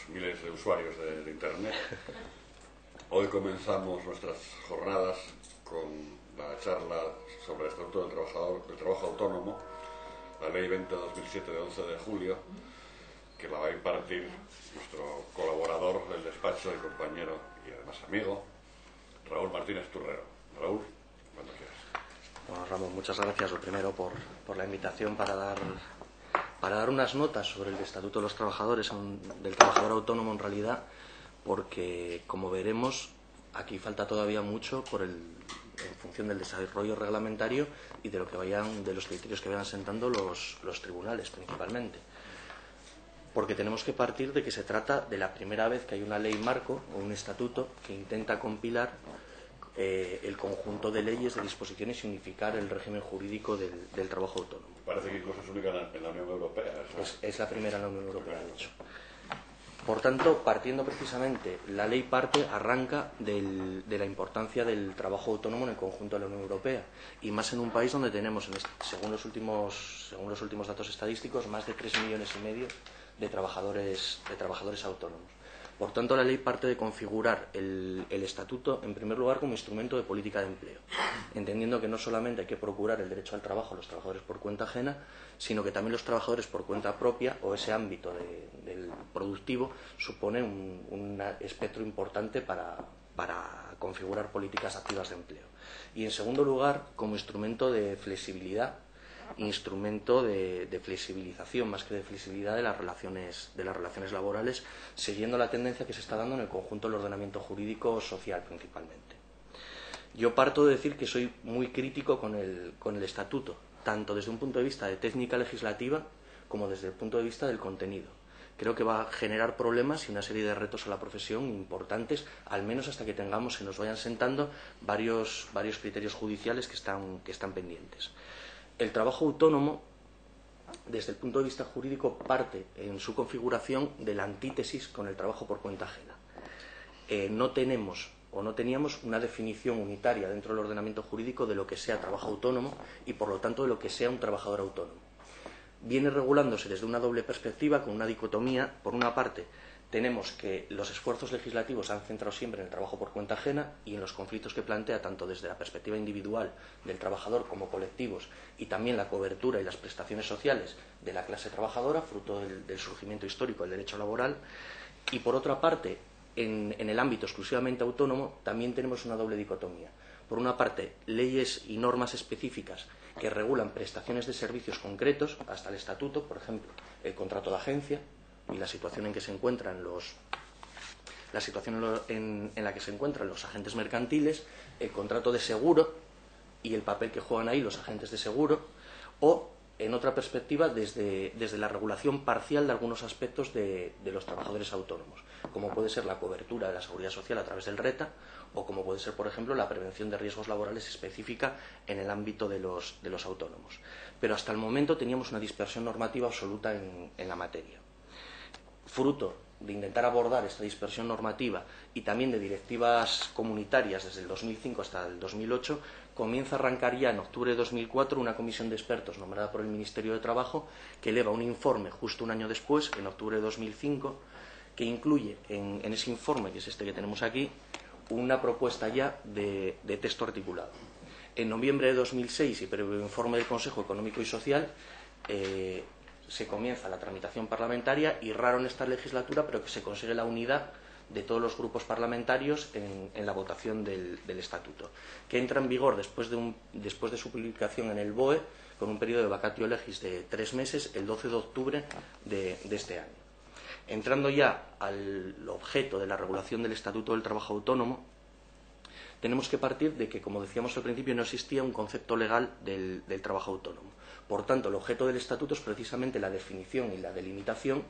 miles de usuarios de Internet. Hoy comenzamos nuestras jornadas con la charla sobre el Estatuto del Trabajo Autónomo, la Ley 20/2007 de 11 de julio, que la va a impartir nuestro colaborador del despacho y compañero y además amigo, Raúl Martínez Turrero. Raúl, cuando quieras. Bueno, Ramón, muchas gracias lo primero por la invitación para dar unas notas sobre el Estatuto de los Trabajadores, del trabajador autónomo en realidad, porque como veremos aquí falta todavía mucho en función del desarrollo reglamentario y de los criterios que vayan sentando los tribunales principalmente. Porque tenemos que partir de que se trata de la primera vez que hay una ley marco o un estatuto que intenta compilar el conjunto de leyes, de disposiciones y unificar el régimen jurídico del trabajo autónomo. Parece que incluso es única en la Unión Europea. Pues es la primera en la Unión Europea, de hecho. Por tanto, partiendo precisamente, la ley arranca de la importancia del trabajo autónomo en el conjunto de la Unión Europea, y más en un país donde tenemos, según los últimos datos estadísticos, más de 3,5 millones de trabajadores autónomos. Por tanto, la ley parte de configurar el estatuto, en primer lugar, como instrumento de política de empleo, entendiendo que no solamente hay que procurar el derecho al trabajo a los trabajadores por cuenta ajena, sino que también los trabajadores por cuenta propia o ese ámbito del productivo supone un espectro importante para configurar políticas activas de empleo. Y, en segundo lugar, como instrumento de flexibilidad, instrumento de flexibilización más que de flexibilidad de las relaciones laborales, siguiendo la tendencia que se está dando en el conjunto del ordenamiento jurídico social principalmente. Yo parto de decir que soy muy crítico con el estatuto, tanto desde un punto de vista de técnica legislativa como desde el punto de vista del contenido. Creo que va a generar problemas y una serie de retos a la profesión importantes, al menos hasta que se nos vayan sentando varios criterios judiciales que están pendientes. El trabajo autónomo, desde el punto de vista jurídico, parte en su configuración de la antítesis con el trabajo por cuenta ajena. No teníamos una definición unitaria dentro del ordenamiento jurídico de lo que sea trabajo autónomo y, por lo tanto, de lo que sea un trabajador autónomo. Viene regulándose desde una doble perspectiva, con una dicotomía. Por una parte, tenemos que los esfuerzos legislativos se han centrado siempre en el trabajo por cuenta ajena y en los conflictos que plantea, tanto desde la perspectiva individual del trabajador como colectivos, y también la cobertura y las prestaciones sociales de la clase trabajadora, fruto del surgimiento histórico del derecho laboral. Y, por otra parte, en el ámbito exclusivamente autónomo, también tenemos una doble dicotomía. Por una parte, leyes y normas específicas que regulan prestaciones de servicios concretos, hasta el estatuto, por ejemplo, el contrato de agencia y la situación en que se encuentran en la que se encuentran los agentes mercantiles, el contrato de seguro y el papel que juegan ahí los agentes de seguro, o, en otra perspectiva, desde la regulación parcial de algunos aspectos de los trabajadores autónomos, como puede ser la cobertura de la seguridad social a través del RETA, o como puede ser, por ejemplo, la prevención de riesgos laborales específica en el ámbito de los autónomos. Pero hasta el momento teníamos una dispersión normativa absoluta en la materia. Fruto de intentar abordar esta dispersión normativa y también de directivas comunitarias desde el 2005 hasta el 2008, comienza a arrancar ya en octubre de 2004 una comisión de expertos nombrada por el Ministerio de Trabajo, que eleva un informe justo un año después, en octubre de 2005, que incluye en ese informe, que es este que tenemos aquí, una propuesta ya de texto articulado. En noviembre de 2006, y previo informe del Consejo Económico y Social, se comienza la tramitación parlamentaria, y raro en esta legislatura, pero que se consigue la unidad de todos los grupos parlamentarios en la votación del estatuto, que entra en vigor después de su publicación en el BOE, con un periodo de vacatio legis de 3 meses, el 12 de octubre de este año. Entrando ya al objeto de la regulación del Estatuto del Trabajo Autónomo, tenemos que partir de que, como decíamos al principio, no existía un concepto legal del trabajo autónomo. Por tanto, el objeto del Estatuto es precisamente la definición y la delimitación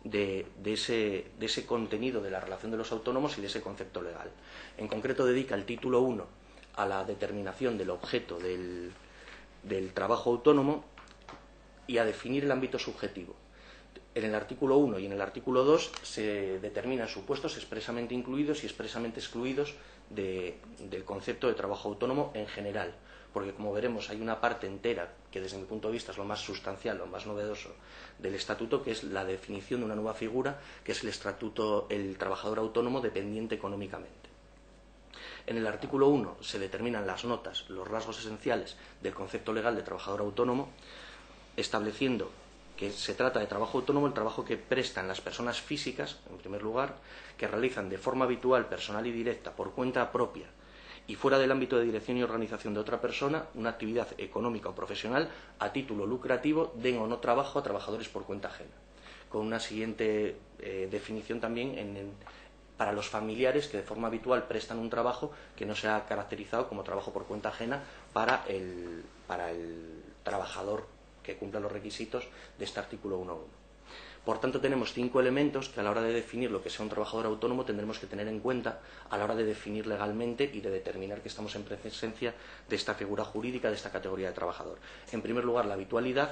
de ese contenido de la relación de los autónomos y de ese concepto legal. En concreto, dedica el título 1 a la determinación del objeto del trabajo autónomo y a definir el ámbito subjetivo. En el artículo 1 y en el artículo 2 se determinan supuestos expresamente incluidos y expresamente excluidos del concepto de trabajo autónomo en general, porque como veremos hay una parte entera que desde mi punto de vista es lo más sustancial, lo más novedoso del estatuto, que es la definición de una nueva figura, que es el estatuto, el trabajador autónomo dependiente económicamente. En el artículo 1 se determinan las notas, los rasgos esenciales del concepto legal de trabajador autónomo, estableciendo que se trata de trabajo autónomo el trabajo que prestan las personas físicas, en primer lugar, que realizan de forma habitual, personal y directa, por cuenta propia y fuera del ámbito de dirección y organización de otra persona, una actividad económica o profesional a título lucrativo, den o no trabajo a trabajadores por cuenta ajena. Con una siguiente definición también para los familiares que de forma habitual prestan un trabajo que no sea caracterizado como trabajo por cuenta ajena para el trabajador que cumpla los requisitos de este artículo 1.1. Por tanto, tenemos 5 elementos que a la hora de definir lo que sea un trabajador autónomo tendremos que tener en cuenta a la hora de definir legalmente y de determinar que estamos en presencia de esta figura jurídica, de esta categoría de trabajador. En primer lugar, la habitualidad,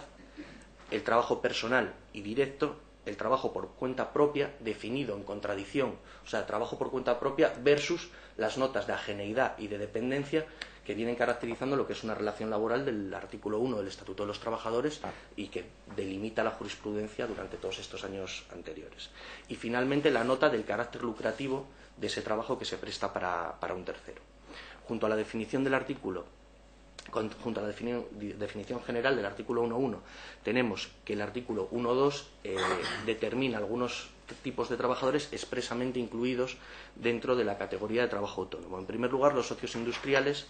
el trabajo personal y directo, el trabajo por cuenta propia, definido en contradicción, o sea, trabajo por cuenta propia versus las notas de ajeneidad y de dependencia que vienen caracterizando lo que es una relación laboral del artículo 1 del Estatuto de los Trabajadores y que delimita la jurisprudencia durante todos estos años anteriores. Y finalmente la nota del carácter lucrativo de ese trabajo que se presta para un tercero. Junto a la definición del artículo, junto a la definición general del artículo 1.1, tenemos que el artículo 1.2 determina algunos tipos de trabajadores expresamente incluidos dentro de la categoría de trabajo autónomo. En primer lugar, los socios industriales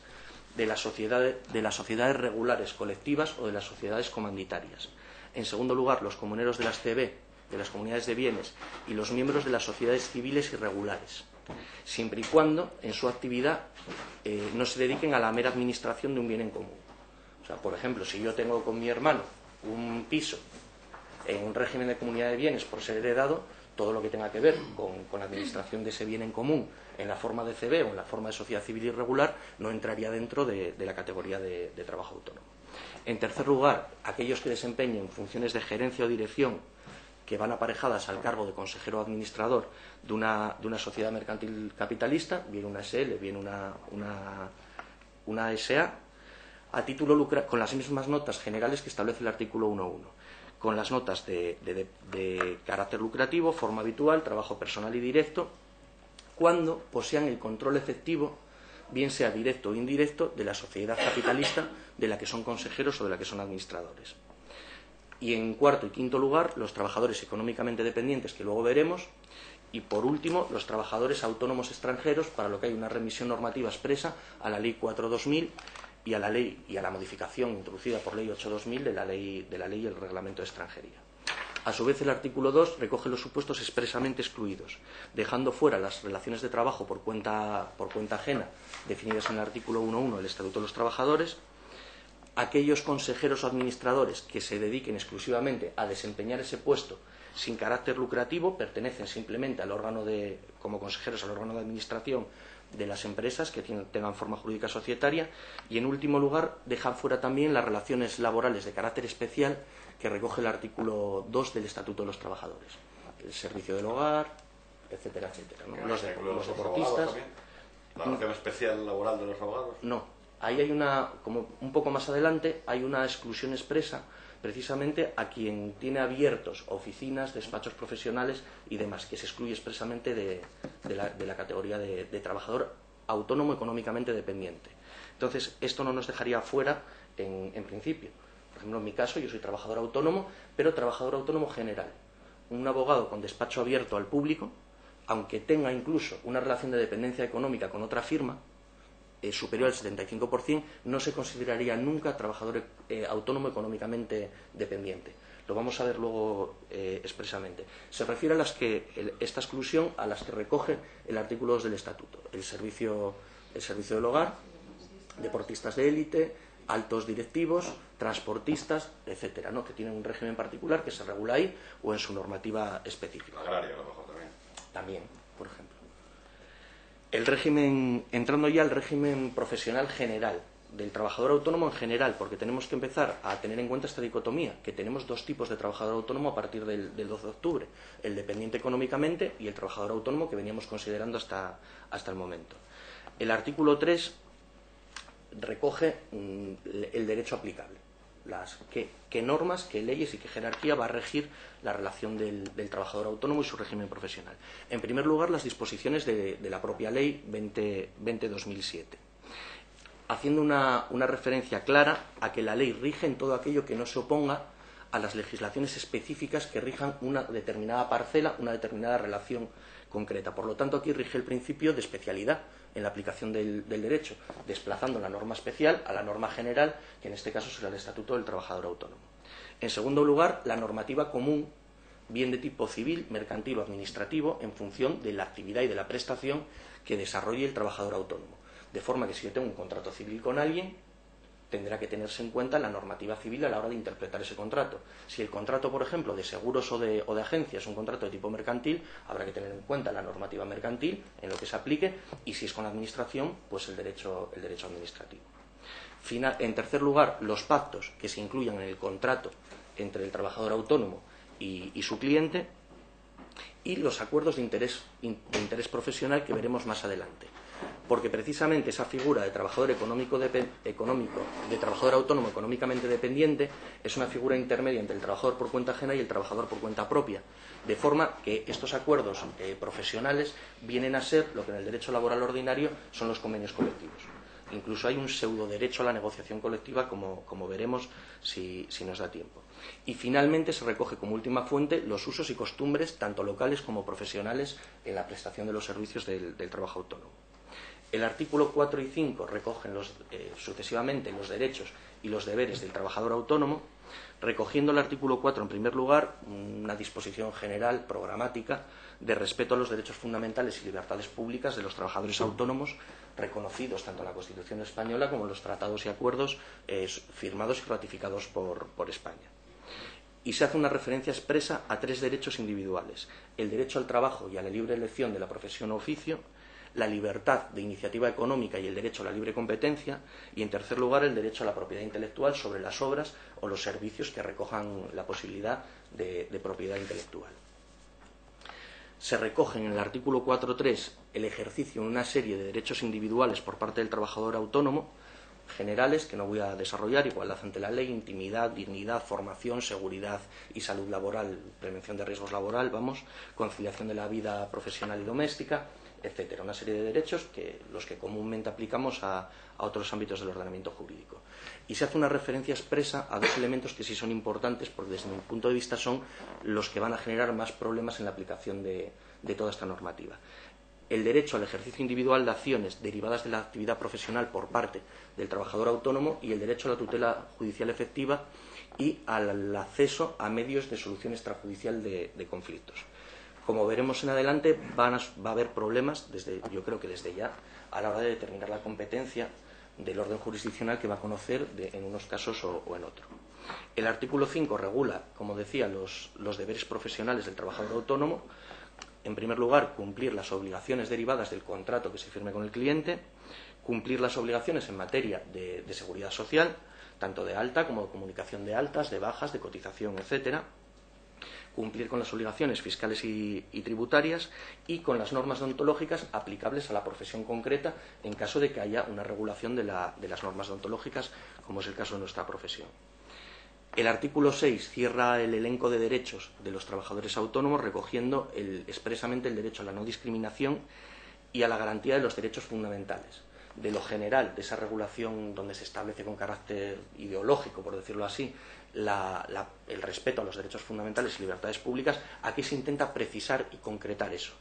de las sociedades regulares colectivas o de las sociedades comanditarias. En segundo lugar, los comuneros de las CB, de las comunidades de bienes, y los miembros de las sociedades civiles irregulares, siempre y cuando en su actividad no se dediquen a la mera administración de un bien en común. O sea, por ejemplo, si yo tengo con mi hermano un piso en un régimen de comunidad de bienes por ser heredado, todo lo que tenga que ver con la administración de ese bien en común en la forma de CB o en la forma de sociedad civil irregular no entraría dentro de la categoría de trabajo autónomo. En tercer lugar, aquellos que desempeñen funciones de gerencia o dirección que van aparejadas al cargo de consejero administrador de una sociedad mercantil capitalista, bien una SL, bien una SA, a título con las mismas notas generales que establece el artículo 1.1, con las notas de carácter lucrativo, forma habitual, trabajo personal y directo, cuando posean el control efectivo, bien sea directo o indirecto, de la sociedad capitalista de la que son consejeros o de la que son administradores. Y en cuarto y quinto lugar, los trabajadores económicamente dependientes, que luego veremos, y por último, los trabajadores autónomos extranjeros, para lo que hay una remisión normativa expresa a la Ley 4/2000 y a la modificación introducida por Ley 8/2000 de la ley y el Reglamento de Extranjería. A su vez, el artículo 2 recoge los supuestos expresamente excluidos, dejando fuera las relaciones de trabajo por cuenta ajena definidas en el artículo 1.1 del Estatuto de los Trabajadores, aquellos consejeros o administradores que se dediquen exclusivamente a desempeñar ese puesto sin carácter lucrativo, pertenecen simplemente al órgano como consejeros al órgano de administración de las empresas que tengan forma jurídica societaria, y en último lugar dejan fuera también las relaciones laborales de carácter especial que recoge el artículo 2 del Estatuto de los Trabajadores, el servicio del hogar, etcétera, etcétera, ¿no? Los deportistas. ¿La relación especial laboral de los abogados? No, ahí hay como un poco más adelante, hay una exclusión expresa precisamente a quien tiene abiertos oficinas, despachos profesionales y demás, que se excluye expresamente de la categoría de trabajador autónomo económicamente dependiente. Entonces, esto no nos dejaría fuera en principio. Por ejemplo, en mi caso, yo soy trabajador autónomo, pero trabajador autónomo general. Un abogado con despacho abierto al público, aunque tenga incluso una relación de dependencia económica con otra firma, superior al 75%, no se consideraría nunca trabajador autónomo económicamente dependiente. Lo vamos a ver luego expresamente. Se refiere a esta exclusión a las que recoge el artículo 2 del Estatuto. El servicio del hogar, deportistas de élite, altos directivos, transportistas, etcétera, ¿no? Que tienen un régimen particular que se regula ahí o en su normativa específica. Agraria, a lo mejor también. También, por ejemplo. El régimen, entrando ya al régimen profesional general, del trabajador autónomo en general, porque tenemos que empezar a tener en cuenta esta dicotomía, que tenemos dos tipos de trabajador autónomo a partir del 12 de octubre, el dependiente económicamente y el trabajador autónomo que veníamos considerando hasta el momento. El artículo 3 recoge el derecho aplicable. Qué normas, qué leyes y qué jerarquía va a regir la relación del trabajador autónomo y su régimen profesional. En primer lugar, las disposiciones de la propia Ley 20-2007, haciendo una referencia clara a que la ley rige en todo aquello que no se oponga a las legislaciones específicas que rijan una determinada parcela, una determinada relación concreta. Por lo tanto, aquí rige el principio de especialidad en la aplicación del derecho, desplazando la norma especial a la norma general, que en este caso será el Estatuto del Trabajador Autónomo. En segundo lugar, la normativa común, bien de tipo civil, mercantil o administrativo, en función de la actividad y de la prestación que desarrolle el trabajador autónomo. De forma que si yo tengo un contrato civil con alguien, tendrá que tenerse en cuenta la normativa civil a la hora de interpretar ese contrato. Si el contrato, por ejemplo, de seguros o de agencia es un contrato de tipo mercantil, habrá que tener en cuenta la normativa mercantil en lo que se aplique, y si es con la administración, pues el derecho administrativo. En tercer lugar, los pactos que se incluyan en el contrato entre el trabajador autónomo y su cliente, y los acuerdos de interés profesional que veremos más adelante. Porque precisamente esa figura de trabajador de trabajador autónomo económicamente dependiente es una figura intermedia entre el trabajador por cuenta ajena y el trabajador por cuenta propia, de forma que estos acuerdos profesionales vienen a ser lo que en el derecho laboral ordinario son los convenios colectivos. Incluso hay un pseudo derecho a la negociación colectiva, como veremos si nos da tiempo. Y finalmente se recoge como última fuente los usos y costumbres, tanto locales como profesionales, en la prestación de los servicios del trabajo autónomo. El artículo 4 y 5 recogen sucesivamente los derechos y los deberes del trabajador autónomo, recogiendo el artículo 4, en primer lugar, una disposición general programática de respeto a los derechos fundamentales y libertades públicas de los trabajadores autónomos, reconocidos tanto en la Constitución española como en los tratados y acuerdos firmados y ratificados por España. Y se hace una referencia expresa a 3 derechos individuales: el derecho al trabajo y a la libre elección de la profesión o oficio, la libertad de iniciativa económica y el derecho a la libre competencia, y en tercer lugar el derecho a la propiedad intelectual sobre las obras o los servicios que recojan la posibilidad de propiedad intelectual. Se recogen en el artículo 4.3 el ejercicio de una serie de derechos individuales por parte del trabajador autónomo, generales, que no voy a desarrollar: igualdad ante la ley, intimidad, dignidad, formación, seguridad y salud laboral, prevención de riesgos laboral, conciliación de la vida profesional y doméstica, etcétera. Una serie de derechos los que comúnmente aplicamos a otros ámbitos del ordenamiento jurídico. Y se hace una referencia expresa a 2 elementos que sí son importantes, porque desde mi punto de vista son los que van a generar más problemas en la aplicación de toda esta normativa: el derecho al ejercicio individual de acciones derivadas de la actividad profesional por parte del trabajador autónomo, y el derecho a la tutela judicial efectiva y al acceso a medios de solución extrajudicial de conflictos. Como veremos en adelante, va a haber problemas, yo creo que desde ya, a la hora de determinar la competencia del orden jurisdiccional que va a conocer en unos casos o en otro. El artículo 5 regula, como decía, los deberes profesionales del trabajador autónomo. En primer lugar, cumplir las obligaciones derivadas del contrato que se firme con el cliente, cumplir las obligaciones en materia de seguridad social, tanto de alta como de comunicación de altas, de bajas, de cotización, etcétera, cumplir con las obligaciones fiscales y tributarias, y con las normas deontológicas aplicables a la profesión concreta en caso de que haya una regulación de las normas deontológicas, como es el caso de nuestra profesión. El artículo 6 cierra el elenco de derechos de los trabajadores autónomos, recogiendo expresamente el derecho a la no discriminación y a la garantía de los derechos fundamentales. De lo general, de esa regulación donde se establece con carácter ideológico, por decirlo así, el respeto a los derechos fundamentales y libertades públicas, aquí se intenta precisar y concretar eso.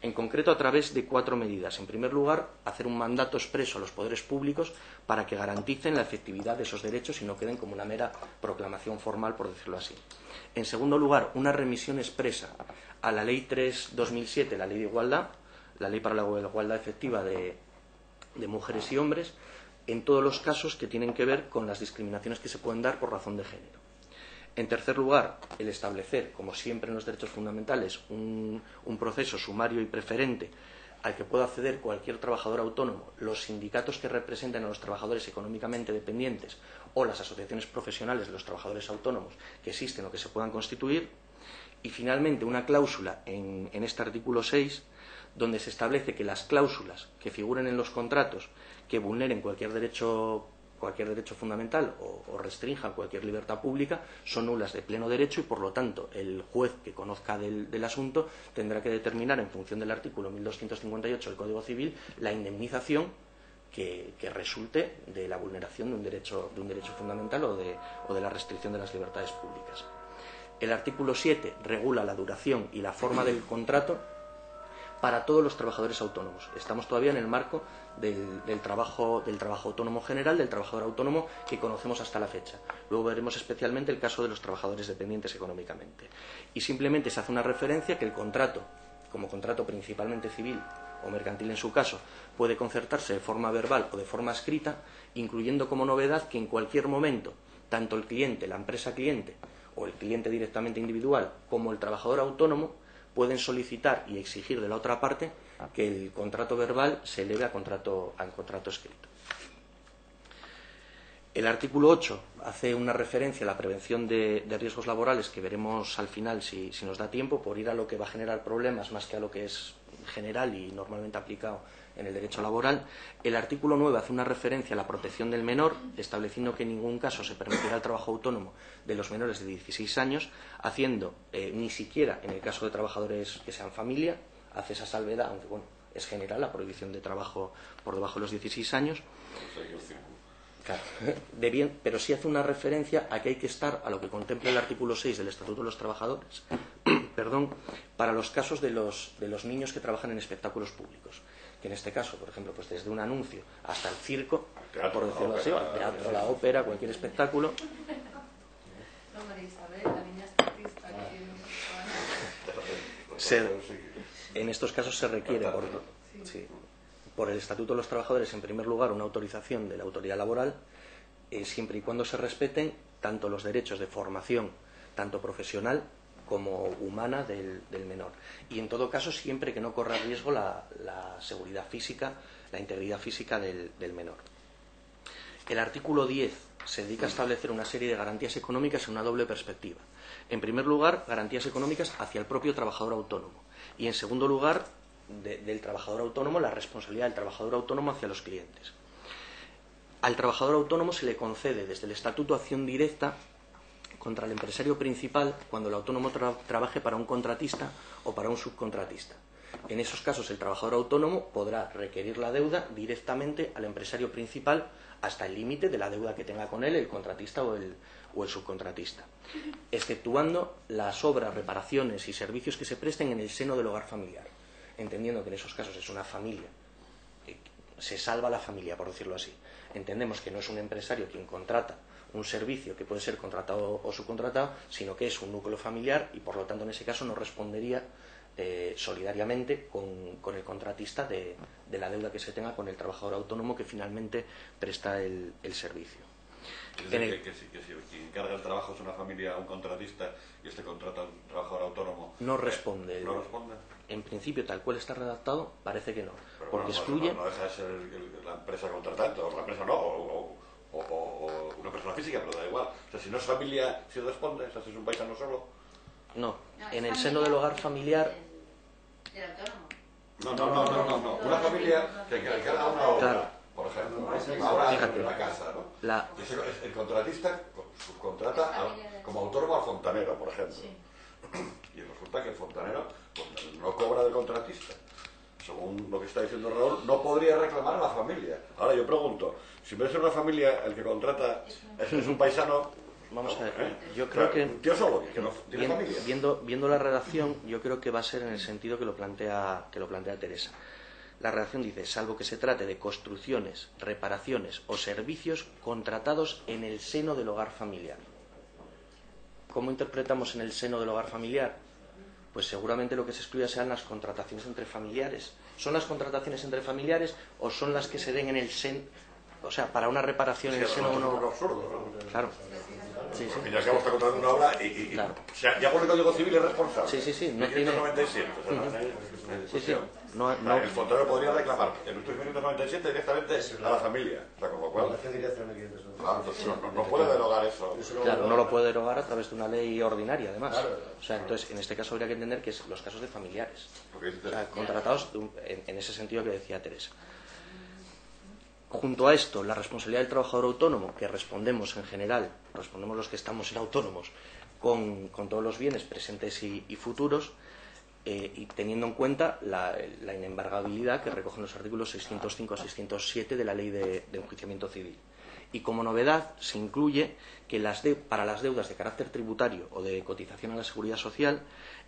En concreto, a través de 4 medidas. En primer lugar, hacer un mandato expreso a los poderes públicos para que garanticen la efectividad de esos derechos y no queden como una mera proclamación formal, por decirlo así. En segundo lugar, una remisión expresa a la Ley 3/2007, la Ley de Igualdad, la Ley para la Igualdad Efectiva de mujeres y hombres, en todos los casos que tienen que ver con las discriminaciones que se pueden dar por razón de género. En tercer lugar, el establecer, como siempre en los derechos fundamentales, un proceso sumario y preferente al que pueda acceder cualquier trabajador autónomo, los sindicatos que representen a los trabajadores económicamente dependientes o las asociaciones profesionales de los trabajadores autónomos que existen o que se puedan constituir. Y finalmente una cláusula en este artículo 6 donde se establece que las cláusulas que figuren en los contratos que vulneren cualquier derecho fundamental o restrinjan cualquier libertad pública son nulas de pleno derecho y, por lo tanto, el juez que conozca del asunto tendrá que determinar, en función del artículo 1258 del Código Civil, la indemnización que resulte de la vulneración de un derecho fundamental o de la restricción de las libertades públicas. El artículo 7 regula la duración y la forma del contrato para todos los trabajadores autónomos. Estamos todavía en el marco del trabajo autónomo general, del trabajador autónomo que conocemos hasta la fecha. Luego veremos especialmente el caso de los trabajadores dependientes económicamente. Y simplemente se hace una referencia que el contrato, como contrato principalmente civil o mercantil en su caso, puede concertarse de forma verbal o de forma escrita, incluyendo como novedad que en cualquier momento, tanto el cliente, la empresa cliente, o el cliente directamente individual, como el trabajador autónomo, pueden solicitar y exigir de la otra parte que el contrato verbal se eleve a contrato escrito. El artículo 8 hace una referencia a la prevención de riesgos laborales, que veremos al final si nos da tiempo, por ir a lo que va a generar problemas más que a lo que es general y normalmente aplicado en el derecho laboral. El artículo 9 hace una referencia a la protección del menor, estableciendo que en ningún caso se permitirá el trabajo autónomo de los menores de 16 años, haciendo ni siquiera en el caso de trabajadores que sean familia, hace esa salvedad, aunque bueno, es general la prohibición de trabajo por debajo de los 16 años. Claro, pero sí hace una referencia a que hay que estar a lo que contempla el artículo 6 del Estatuto de los Trabajadores, para los casos de los niños que trabajan en espectáculos públicos. Que en este caso, por ejemplo, pues desde un anuncio hasta el circo, por decirlo así, al teatro, la ópera, cualquier espectáculo. En estos casos se requiere por el Estatuto de los Trabajadores, en primer lugar, una autorización de la autoridad laboral, siempre y cuando se respeten tanto los derechos de formación, tanto profesional como humana del menor. Y en todo caso, siempre que no corra riesgo la seguridad física, la integridad física del menor. El artículo 10 se dedica a establecer una serie de garantías económicas en una doble perspectiva. En primer lugar, garantías económicas hacia el propio trabajador autónomo. Y en segundo lugar, del trabajador autónomo, la responsabilidad del trabajador autónomo hacia los clientes. Al trabajador autónomo se le concede desde el Estatuto acción directa contra el empresario principal cuando el autónomo trabaje para un contratista o para un subcontratista. En esos casos, el trabajador autónomo podrá requerir la deuda directamente al empresario principal hasta el límite de la deuda que tenga con él el contratista o el subcontratista, exceptuando las obras, reparaciones y servicios que se presten en el seno del hogar familiar, entendiendo que en esos casos es una familia, se salva la familia, por decirlo así. Entendemos que no es un empresario quien contrata un servicio que puede ser contratado o subcontratado, sino que es un núcleo familiar y, por lo tanto, en ese caso no respondería solidariamente con el contratista de la deuda que se tenga con el trabajador autónomo que finalmente presta el servicio. Es decir, que si quien encarga el trabajo es una familia, un contratista, y este contrata a un trabajador autónomo... No responde. ¿No responde? En principio, tal cual está redactado, parece que no. Pero porque no, excluye... No deja de ser la empresa contratante, o la empresa no, o una persona física, pero da igual. O sea, si no es familia, si responde, o sea, si es un paisano solo... No, en el seno del hogar familiar... ¿Del autónomo? No. Una familia que haga una obra, claro, por ejemplo. Ahora en la casa, ¿no? El contratista subcontrata como autónomo al fontanero, por ejemplo. Sí. Y resulta que el fontanero pues, no cobra del contratista. Según lo que está diciendo Raúl, no podría reclamar a la familia. Ahora yo pregunto, si en vez de ser una familia, el que contrata es un paisano... Vamos a ver, yo creo que... Tío solo, que no tiene familia. Viendo la redacción, yo creo que va a ser en el sentido que lo plantea Teresa. La redacción dice, salvo que se trate de construcciones, reparaciones o servicios contratados en el seno del hogar familiar. ¿Cómo interpretamos en el seno del hogar familiar? Pues seguramente lo que se excluya sean las contrataciones entre familiares. ¿Son las contrataciones entre familiares o son las que se den en el seno? O sea, para una reparación en el seno de uno... absurdo, ¿no? Claro. Sí, Porque sí. ya acabo está contratando una obra y Claro. o sea, ya por el Código Civil es responsable. Sí, sí, sí, no tiene... 1597. O sea, Sí, sí. No, o sea, no, el fontanero podría reclamar el 1597 directamente a la familia. O sea, con lo cual, claro, entonces no puede derogar eso. claro, no lo puede derogar a través de una ley ordinaria, además. Claro. O sea, entonces, en este caso habría que entender que es los casos de familiares. Porque dice, O sea, contratados en ese sentido que decía Teresa. Junto a esto, la responsabilidad del trabajador autónomo, que respondemos en general, respondemos los que estamos en autónomos, con todos los bienes presentes y futuros, y teniendo en cuenta la inembargabilidad que recogen los artículos 605 a 607 de la Ley de Enjuiciamiento Civil. Y como novedad se incluye que para las deudas de carácter tributario o de cotización a la Seguridad Social,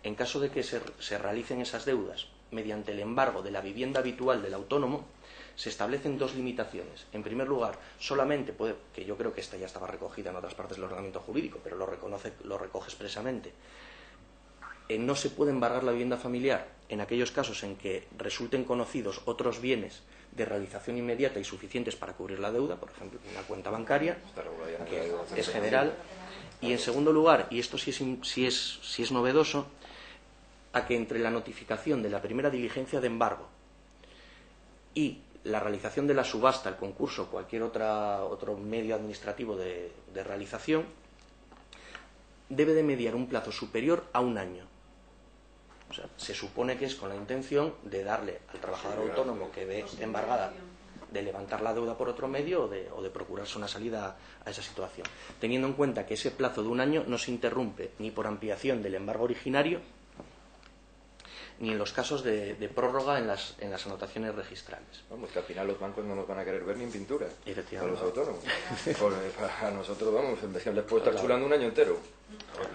en caso de que se realicen esas deudas mediante el embargo de la vivienda habitual del autónomo, se establecen dos limitaciones. En primer lugar, solamente puede, que yo creo que esta ya estaba recogida en otras partes del ordenamiento jurídico, pero lo recoge expresamente, no se puede embargar la vivienda familiar en aquellos casos en que resulten conocidos otros bienes de realización inmediata y suficientes para cubrir la deuda, por ejemplo, una cuenta bancaria, que es general. Y en segundo lugar, y esto sí es novedoso, a que entre la notificación de la primera diligencia de embargo y la realización de la subasta, el concurso, cualquier otro medio administrativo de realización, debe de mediar un plazo superior a un año. O sea, se supone que es con la intención de darle al trabajador autónomo que ve embargada, de levantar la deuda por otro medio o de procurarse una salida a esa situación. Teniendo en cuenta que ese plazo de un año no se interrumpe ni por ampliación del embargo originario, ni en los casos de prórroga en las anotaciones registrales. Vamos, que al final los bancos no nos van a querer ver ni en pintura. A Efectivamente. los autónomos. A nosotros, vamos, les puedo estar chulando un año entero.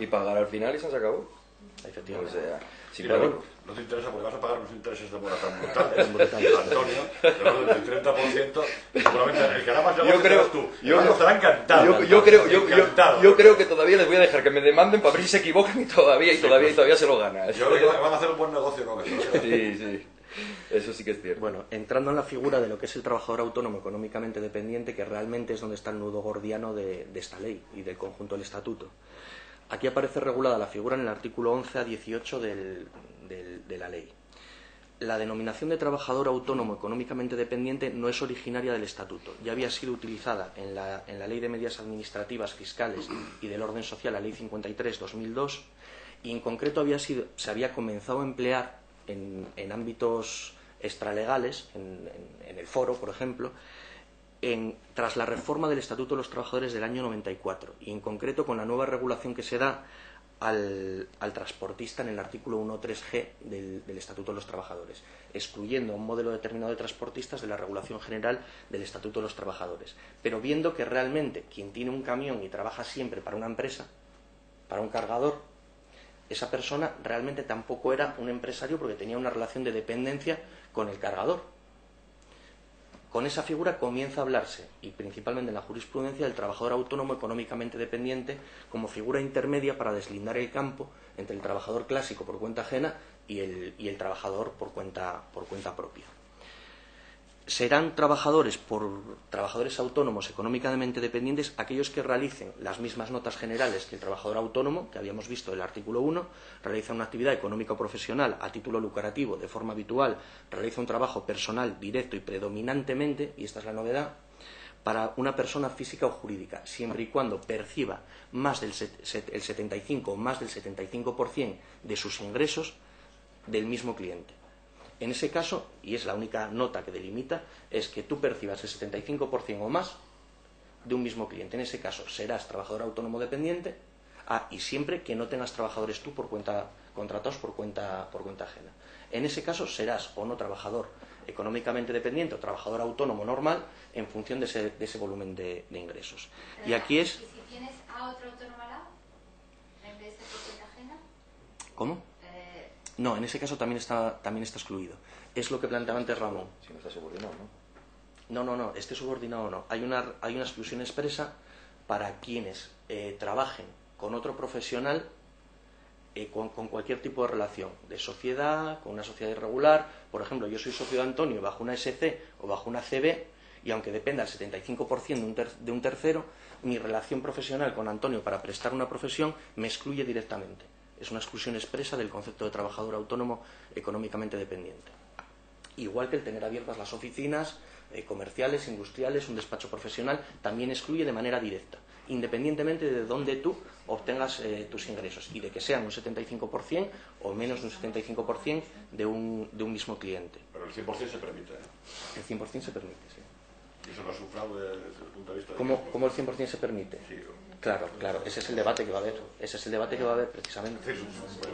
Y pagar al final y se acabó. O Efectivamente. sea, si sí, no, pero no te interesa porque vas a pagar unos intereses de mora tan brutales, Antonio, del orden del 30%, y seguramente el que hará más negocio serás tú. Estará encantado. yo creo que todavía les voy a dejar que me demanden para ver si se equivocan y todavía se lo ganan. Yo creo que van a hacer un buen negocio con eso. Sí, sí. Eso sí que es cierto. Bueno, entrando en la figura de lo que es el trabajador autónomo económicamente dependiente, que realmente es donde está el nudo gordiano de esta ley y del conjunto del estatuto. Aquí aparece regulada la figura en el artículo 11 a 18 de la ley. La denominación de trabajador autónomo económicamente dependiente no es originaria del estatuto. Ya había sido utilizada en la Ley de Medidas Administrativas Fiscales y del Orden Social, la Ley 53/2002, y en concreto se había comenzado a emplear en ámbitos extralegales, en el foro, por ejemplo, tras la reforma del Estatuto de los Trabajadores del año 94, y en concreto con la nueva regulación que se da al transportista en el artículo 1.3g del Estatuto de los Trabajadores, excluyendo un modelo determinado de transportistas de la regulación general del Estatuto de los Trabajadores, pero viendo que realmente quien tiene un camión y trabaja siempre para una empresa, para un cargador, esa persona realmente tampoco era un empresario porque tenía una relación de dependencia con el cargador. Con esa figura comienza a hablarse, y principalmente en la jurisprudencia, del trabajador autónomo económicamente dependiente como figura intermedia para deslindar el campo entre el trabajador clásico por cuenta ajena y el trabajador por cuenta propia. Serán trabajadores autónomos económicamente dependientes aquellos que realicen las mismas notas generales que el trabajador autónomo, que habíamos visto en el artículo 1, realiza una actividad económica o profesional a título lucrativo de forma habitual, realiza un trabajo personal directo y predominantemente, y esta es la novedad, para una persona física o jurídica, siempre y cuando perciba más del 75 o más del 75% de sus ingresos del mismo cliente. En ese caso, y es la única nota que delimita, es que tú percibas el 75% o más de un mismo cliente. En ese caso serás trabajador autónomo dependiente, y siempre que no tengas trabajadores tú contratados por cuenta ajena. En ese caso serás o no trabajador económicamente dependiente o trabajador autónomo normal en función de ese volumen de ingresos. Y aquí es... ¿Y si tienes a otro autónomo al lado, en vez de por cuenta ajena? ¿Cómo? No, en ese caso también está excluido. Es lo que planteaba antes Ramón. Si no está subordinado, ¿no? No, esté subordinado o no. Hay una exclusión expresa para quienes trabajen con otro profesional con cualquier tipo de relación, de sociedad, con una sociedad irregular. Por ejemplo, yo soy socio de Antonio bajo una SC o bajo una CB y aunque dependa al 75% de un tercero, mi relación profesional con Antonio para prestar una profesión me excluye directamente. Es una exclusión expresa del concepto de trabajador autónomo económicamente dependiente. Igual que el tener abiertas las oficinas comerciales, industriales, un despacho profesional, también excluye de manera directa, independientemente de dónde tú obtengas tus ingresos y de que sean un 75% o menos de un 75% de un mismo cliente. Pero el 100% se permite, ¿eh? El 100% se permite, sí. ¿Y eso no es un fraude desde el punto de vista de... ¿Cómo el 100% se permite? Sí. Claro, ese es el debate que va a haber. Ese es el debate que va a haber, Es precisamente. decir,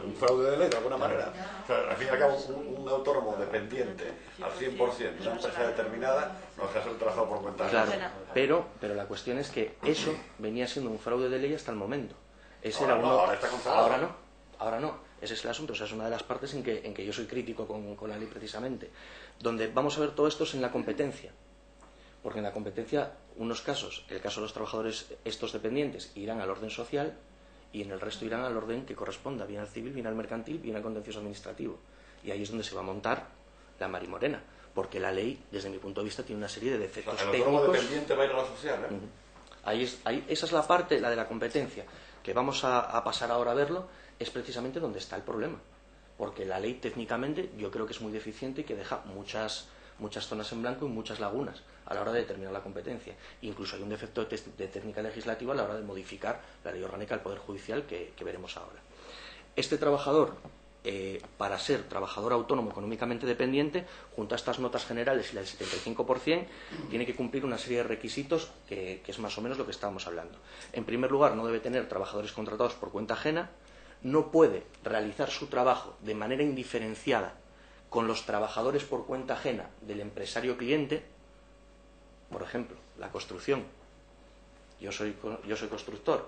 un fraude de ley, de alguna manera. O sea, al fin y al cabo, un autónomo dependiente al 100% de una empresa determinada no deja de ser trabajador por cuenta ajena. Claro, pero la cuestión es que eso venía siendo un fraude de ley hasta el momento. Ese Ahora era no, uno... ahora está controlado. Ahora no. Ese es el asunto. O sea, es una de las partes en que yo soy crítico con la ley, precisamente. Donde vamos a ver todo esto es en la competencia. Porque en la competencia, unos casos, el caso de los trabajadores estos dependientes, irán al orden social y en el resto irán al orden que corresponda, bien al civil, bien al mercantil, bien al contencioso administrativo. Y ahí es donde se va a montar la marimorena. Porque la ley, desde mi punto de vista, tiene una serie de defectos El técnicos. autónomo dependiente va a ir a la social, ¿eh? Esa es la parte, la de la competencia, que vamos a pasar ahora a verlo, es precisamente donde está el problema. Porque la ley técnicamente yo creo que es muy deficiente y que deja muchas zonas en blanco y muchas lagunas a la hora de determinar la competencia. Incluso hay un defecto de técnica legislativa a la hora de modificar la ley orgánica del Poder Judicial que veremos ahora. Este trabajador, para ser trabajador autónomo económicamente dependiente, junto a estas notas generales y la del 75%, tiene que cumplir una serie de requisitos que es más o menos lo que estábamos hablando. En primer lugar, no debe tener trabajadores contratados por cuenta ajena, no puede realizar su trabajo de manera indiferenciada con los trabajadores por cuenta ajena del empresario cliente. Por ejemplo, la construcción. Yo soy constructor,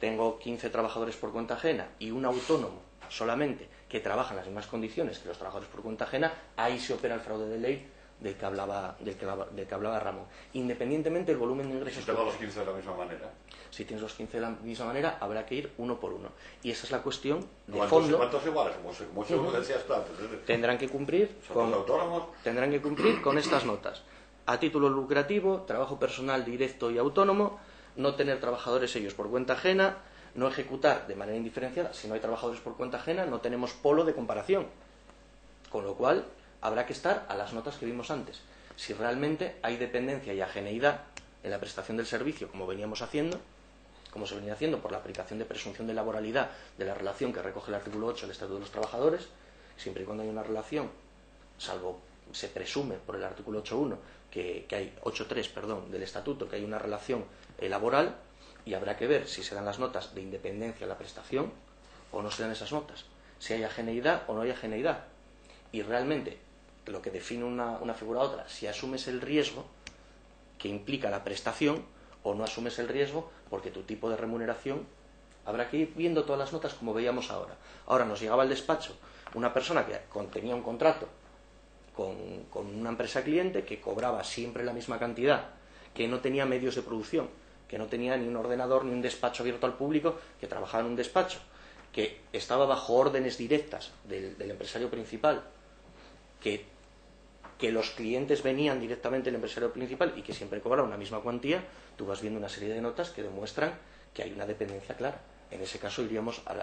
tengo 15 trabajadores por cuenta ajena y un autónomo solamente que trabaja en las mismas condiciones que los trabajadores por cuenta ajena, ahí se opera el fraude de ley del que hablaba Ramón. Independientemente del volumen de ingresos. Si tengo los 15 de la misma manera. Si tienes los 15 de la misma manera, habrá que ir uno por uno. Y esa es la cuestión de ¿Cuántos, fondo. ¿Cuántos iguales? Como decías tú antes. Tendrán que cumplir con estas notas. A título lucrativo, trabajo personal directo y autónomo, no tener trabajadores ellos por cuenta ajena, no ejecutar de manera indiferenciada. Si no hay trabajadores por cuenta ajena, no tenemos polo de comparación. Con lo cual, habrá que estar a las notas que vimos antes. Si realmente hay dependencia y ajeneidad en la prestación del servicio, como veníamos haciendo, como se venía haciendo por la aplicación de presunción de laboralidad de la relación que recoge el artículo 8 del Estatuto de los Trabajadores, siempre y cuando hay una relación, salvo se presume por el artículo 8.1 que hay 8.3, perdón, del Estatuto, que hay una relación laboral, y habrá que ver si se dan las notas de independencia a la prestación o no se dan esas notas, si hay ajeneidad o no hay ajeneidad. Y realmente lo que define una figura a otra, si asumes el riesgo que implica la prestación o no asumes el riesgo, porque tu tipo de remuneración habrá que ir viendo todas las notas como veíamos ahora. Ahora nos llegaba al despacho una persona que tenía un contrato con una empresa cliente, que cobraba siempre la misma cantidad, que no tenía medios de producción, que no tenía ni un ordenador ni un despacho abierto al público, que trabajaba en un despacho, que estaba bajo órdenes directas del empresario principal, que los clientes venían directamente del empresario principal y que siempre cobraban una misma cuantía. Tú vas viendo una serie de notas que demuestran que hay una dependencia clara. En ese caso iríamos a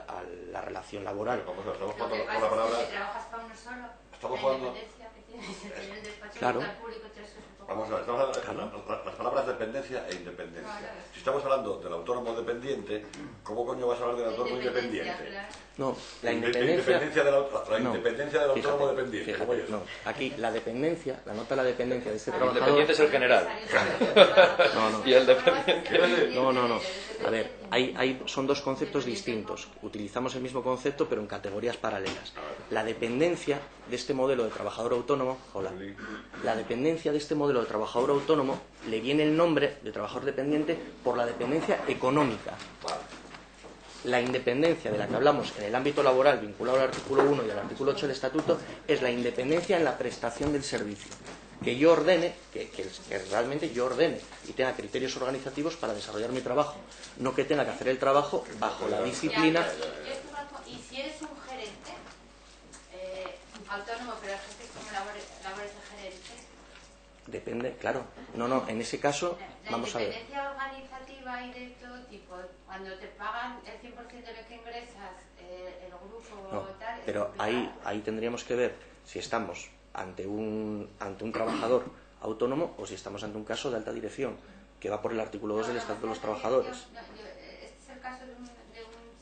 la relación laboral. Vamos a ver, estamos Lo que jugando pasa con la palabra. es que si trabajas para uno solo, Estamos la jugando. independencia que tienes de tener el despacho Claro. público, todo eso es un poco... Vamos a ver, estamos hablando las palabras dependencia e independencia. Claro. Si estamos hablando del autónomo dependiente, ¿cómo coño vas a hablar del autónomo independiente? Claro. No, la independencia del no, independencia del autónomo fíjate, dependiente. fíjate, ¿Cómo es? no. Aquí la dependencia, la nota de la dependencia de este El trabajador... independiente es el general. No. Y el dependiente. No. A ver, son dos conceptos distintos. Utilizamos el mismo concepto, pero en categorías paralelas. La dependencia de este modelo de trabajador autónomo, la dependencia de este modelo de trabajador autónomo le viene el nombre de trabajador dependiente por la dependencia económica. La independencia de la que hablamos en el ámbito laboral, vinculado al artículo 1 y al artículo 8 del Estatuto, es la independencia en la prestación del servicio. Que yo ordene, que realmente yo ordene y tenga criterios organizativos para desarrollar mi trabajo, no que tenga que hacer el trabajo bajo la disciplina. Y si eres un gerente autónomo, pero ejerces como labores de gerente, Depende, claro. No, en ese caso, La vamos a ver. independencia organizativa y de todo tipo, cuando te pagan el 100% de lo que ingresas, el grupo No, tal... es pero complicado. ahí tendríamos que ver si estamos ante un trabajador autónomo o si estamos ante un caso de alta dirección, que va por el artículo 2 del Estatuto de los Trabajadores. Este es el caso de un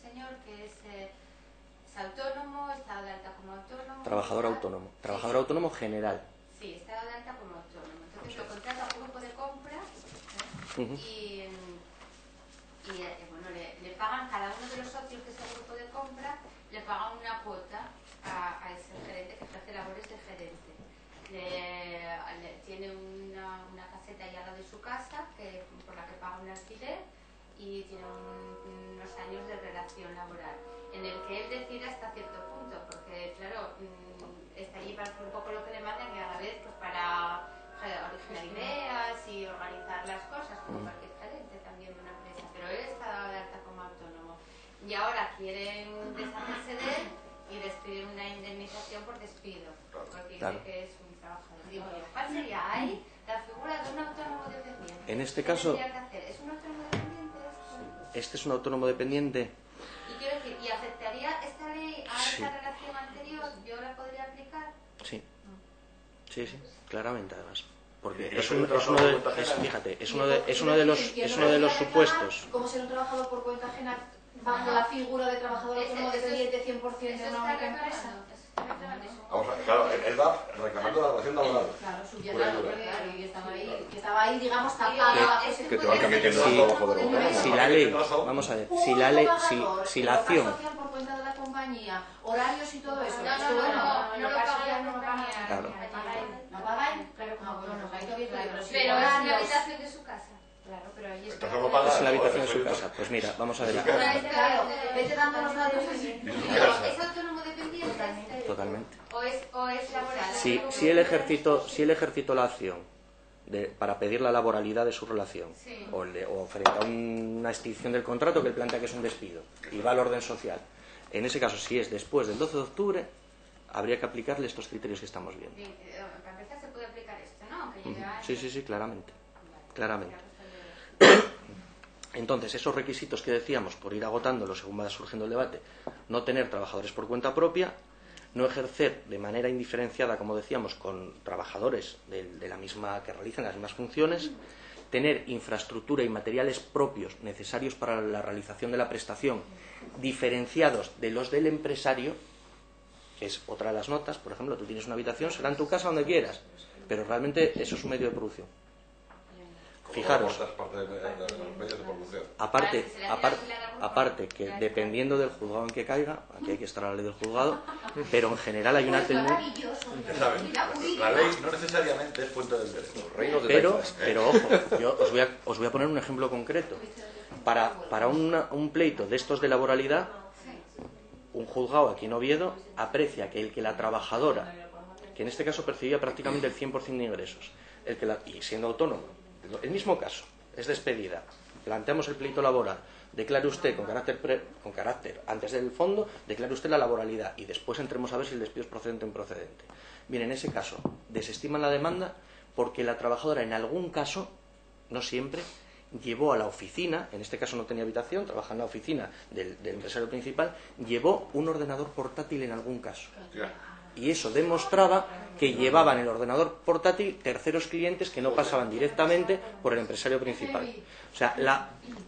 señor que es autónomo, está de alta como autónomo... Trabajador tal. autónomo. Sí, Trabajador autónomo general. Sí, está de alta como autónomo. Entonces lo contrata un grupo de compra Ujú. y bueno, le pagan cada uno de los socios de ese grupo de compra, le pagan una cuota a ese gerente que hace labores de gerente. Tiene una caseta allá al lado de su casa por la que paga un alquiler y tiene unos años de relación laboral en el que él decide hasta cierto punto, porque claro, está allí para hacer un poco lo que le mandan y a la vez pues para originar ideas y organizar las cosas como cualquier gerente también de una empresa, pero él está de alta como autónomo y ahora quieren deshacerse de él y les piden una indemnización por despido porque Claro. dice que es un trabajador. Digo yo, ¿cuál sería ahí la figura de un autónomo dependiente? En este ¿Qué caso- tendría que hacer? ¿Es un autónomo dependiente esto? Este es un autónomo dependiente. Y quiero decir, ¿y afectaría esta ley a Sí. esta relación anterior? ¿Yo la podría aplicar? Sí, claramente además. Porque Y es el uno trabajador de, por cuenta ajena. fíjate, es uno de los supuestos. Como ser un trabajador por cuenta ajena bajo la figura de trabajador autónomo dependiente 100% de Eso una está única empresa. reclamando. Eso está reclamando. Vamos a ver, claro, él va reclamando la relación laboral. Claro, Pura y dura. claro, y estaba ahí, digamos, tapada. Que te van cambiando Sí. el trabajo de los Si la ley, vamos a ver, si la ley, si la acción, social por cuenta de la compañía, horarios y todo eso. No, esto, no, bueno, no, no lo paga la no lo paga. compañía. Claro. ¿Lo paga él? Claro, como autónomo. Ahí todavía estoy, pero si Pero es la horarios- habitación de su casa. Claro, pero ahí está. Entonces lo paga. es en la habitación de su casa. Pues mira, vamos a ver. Claro, vete dando los datos así. ¿Es autónomo dependiente? Totalmente. ¿O es laboral? Si él ejercitó la acción para pedir la laboralidad de su relación Sí. o frente a una extinción del contrato que él plantea que es un despido y va al orden social, en ese caso, si es después del 12 de octubre, habría que aplicarle estos criterios que estamos viendo. Bien, para empezar se puede aplicar esto, ¿no? Aunque lleve años. Sí, claramente. Vale. Claramente. Ya, pues, Entonces, esos requisitos que decíamos, por ir agotándolo según va surgiendo el debate, no tener trabajadores por cuenta propia, no ejercer de manera indiferenciada, como decíamos, con trabajadores de la misma que realizan las mismas funciones, tener infraestructura y materiales propios necesarios para la realización de la prestación, diferenciados de los del empresario, que es otra de las notas. Por ejemplo, tú tienes una habitación, será en tu casa donde quieras, pero realmente eso es un medio de producción. Fijaros, Parte de los medios de producción. aparte que dependiendo del juzgado en que caiga, aquí hay que estar a la ley del juzgado, pero en general hay una tendencia. Maravilloso. Ya saben, la ley no necesariamente es fuente del derecho. Reinos de Pero taifas. ojo, yo os voy a poner un ejemplo concreto. Para un pleito de estos de laboralidad, un juzgado aquí en Oviedo aprecia que el que la trabajadora, que en este caso percibía prácticamente el 100% de ingresos, y siendo autónomo, el mismo caso, es despedida, planteamos el pleito laboral, declare usted con carácter antes del fondo, declare usted la laboralidad y después entremos a ver si el despido es procedente o improcedente. Bien, en ese caso, desestiman la demanda porque la trabajadora en algún caso, no siempre, llevó a la oficina, en este caso no tenía habitación, trabaja en la oficina del empresario principal, llevó un ordenador portátil en algún caso. Hostia. Y eso demostraba que llevaban el ordenador portátil terceros clientes que no pasaban directamente por el empresario principal. O sea,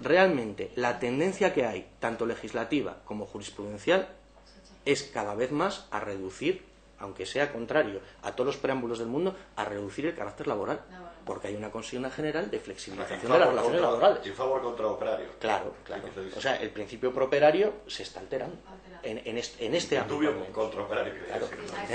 realmente la tendencia que hay, tanto legislativa como jurisprudencial, es cada vez más a reducir, aunque sea contrario a todos los preámbulos del mundo, a reducir el carácter laboral. Porque hay una consigna general de flexibilización de las relaciones laborales. Y favor contra operario. Claro. O sea, el principio properario se está alterando en este ámbito. Dubio al menos. contra operario. Claro. Así,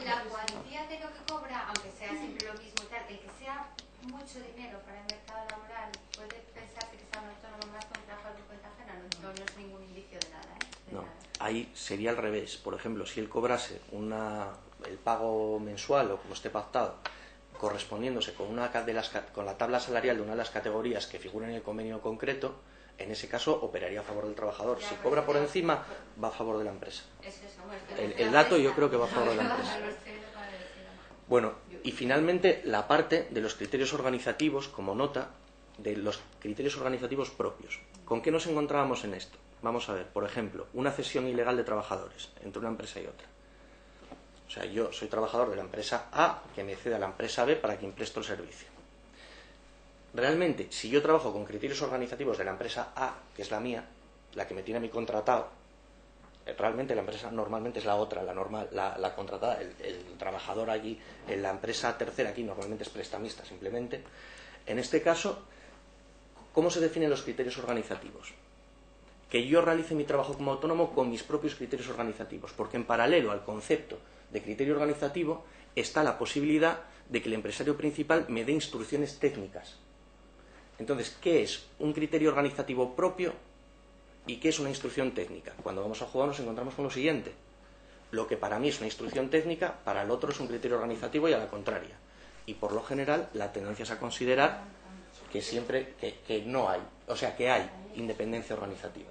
la cuantía de lo que cobra, aunque sea siempre lo mismo y tal, el que sea mucho dinero para el mercado laboral, puede pensarse que sea un autónomo más con trabajo por cuenta ajena. No es ningún indicio de nada, ¿eh? De No, nada. ahí sería al revés. Por ejemplo, si él cobrase el pago mensual o como esté pactado, correspondiéndose con con la tabla salarial de una de las categorías que figuran en el convenio concreto, en ese caso operaría a favor del trabajador. Si cobra por encima, va a favor de la empresa. Es eso, bueno, es que El dato yo creo que va a favor de la empresa. A los ceros para decir, Bueno, Y finalmente, la parte de los criterios organizativos, como nota, de los criterios organizativos propios. ¿Con qué nos encontrábamos en esto? Vamos a ver, por ejemplo, una cesión ilegal de trabajadores entre una empresa y otra. O sea, yo soy trabajador de la empresa A que me cede a la empresa B para quien presto el servicio. Realmente, si yo trabajo con criterios organizativos de la empresa A, que es la mía, la que me tiene a mí contratado, realmente la empresa normalmente es la otra, la contratada, el trabajador allí, en la empresa tercera aquí normalmente es prestamista simplemente. En este caso, ¿cómo se definen los criterios organizativos? Que yo realice mi trabajo como autónomo con mis propios criterios organizativos, porque en paralelo al concepto de criterio organizativo está la posibilidad de que el empresario principal me dé instrucciones técnicas. Entonces, ¿qué es un criterio organizativo propio y qué es una instrucción técnica? Cuando vamos a jugar nos encontramos con lo siguiente. Lo que para mí es una instrucción técnica, para el otro es un criterio organizativo y a la contraria. Y por lo general la tendencia es a considerar que siempre que no hay, o sea, que hay independencia organizativa.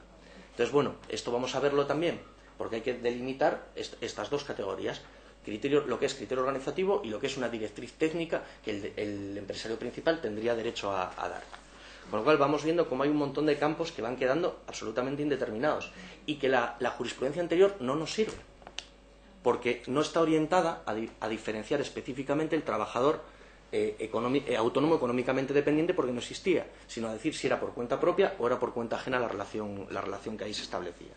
Entonces, bueno, esto vamos a verlo también, porque hay que delimitar estas dos categorías, lo que es criterio organizativo y lo que es una directriz técnica que el empresario principal tendría derecho a dar. Con lo cual vamos viendo cómo hay un montón de campos que van quedando absolutamente indeterminados y que la jurisprudencia anterior no nos sirve, porque no está orientada a diferenciar específicamente el trabajador autónomo económicamente dependiente, porque no existía, sino a decir si era por cuenta propia o era por cuenta ajena la relación que ahí se establecía.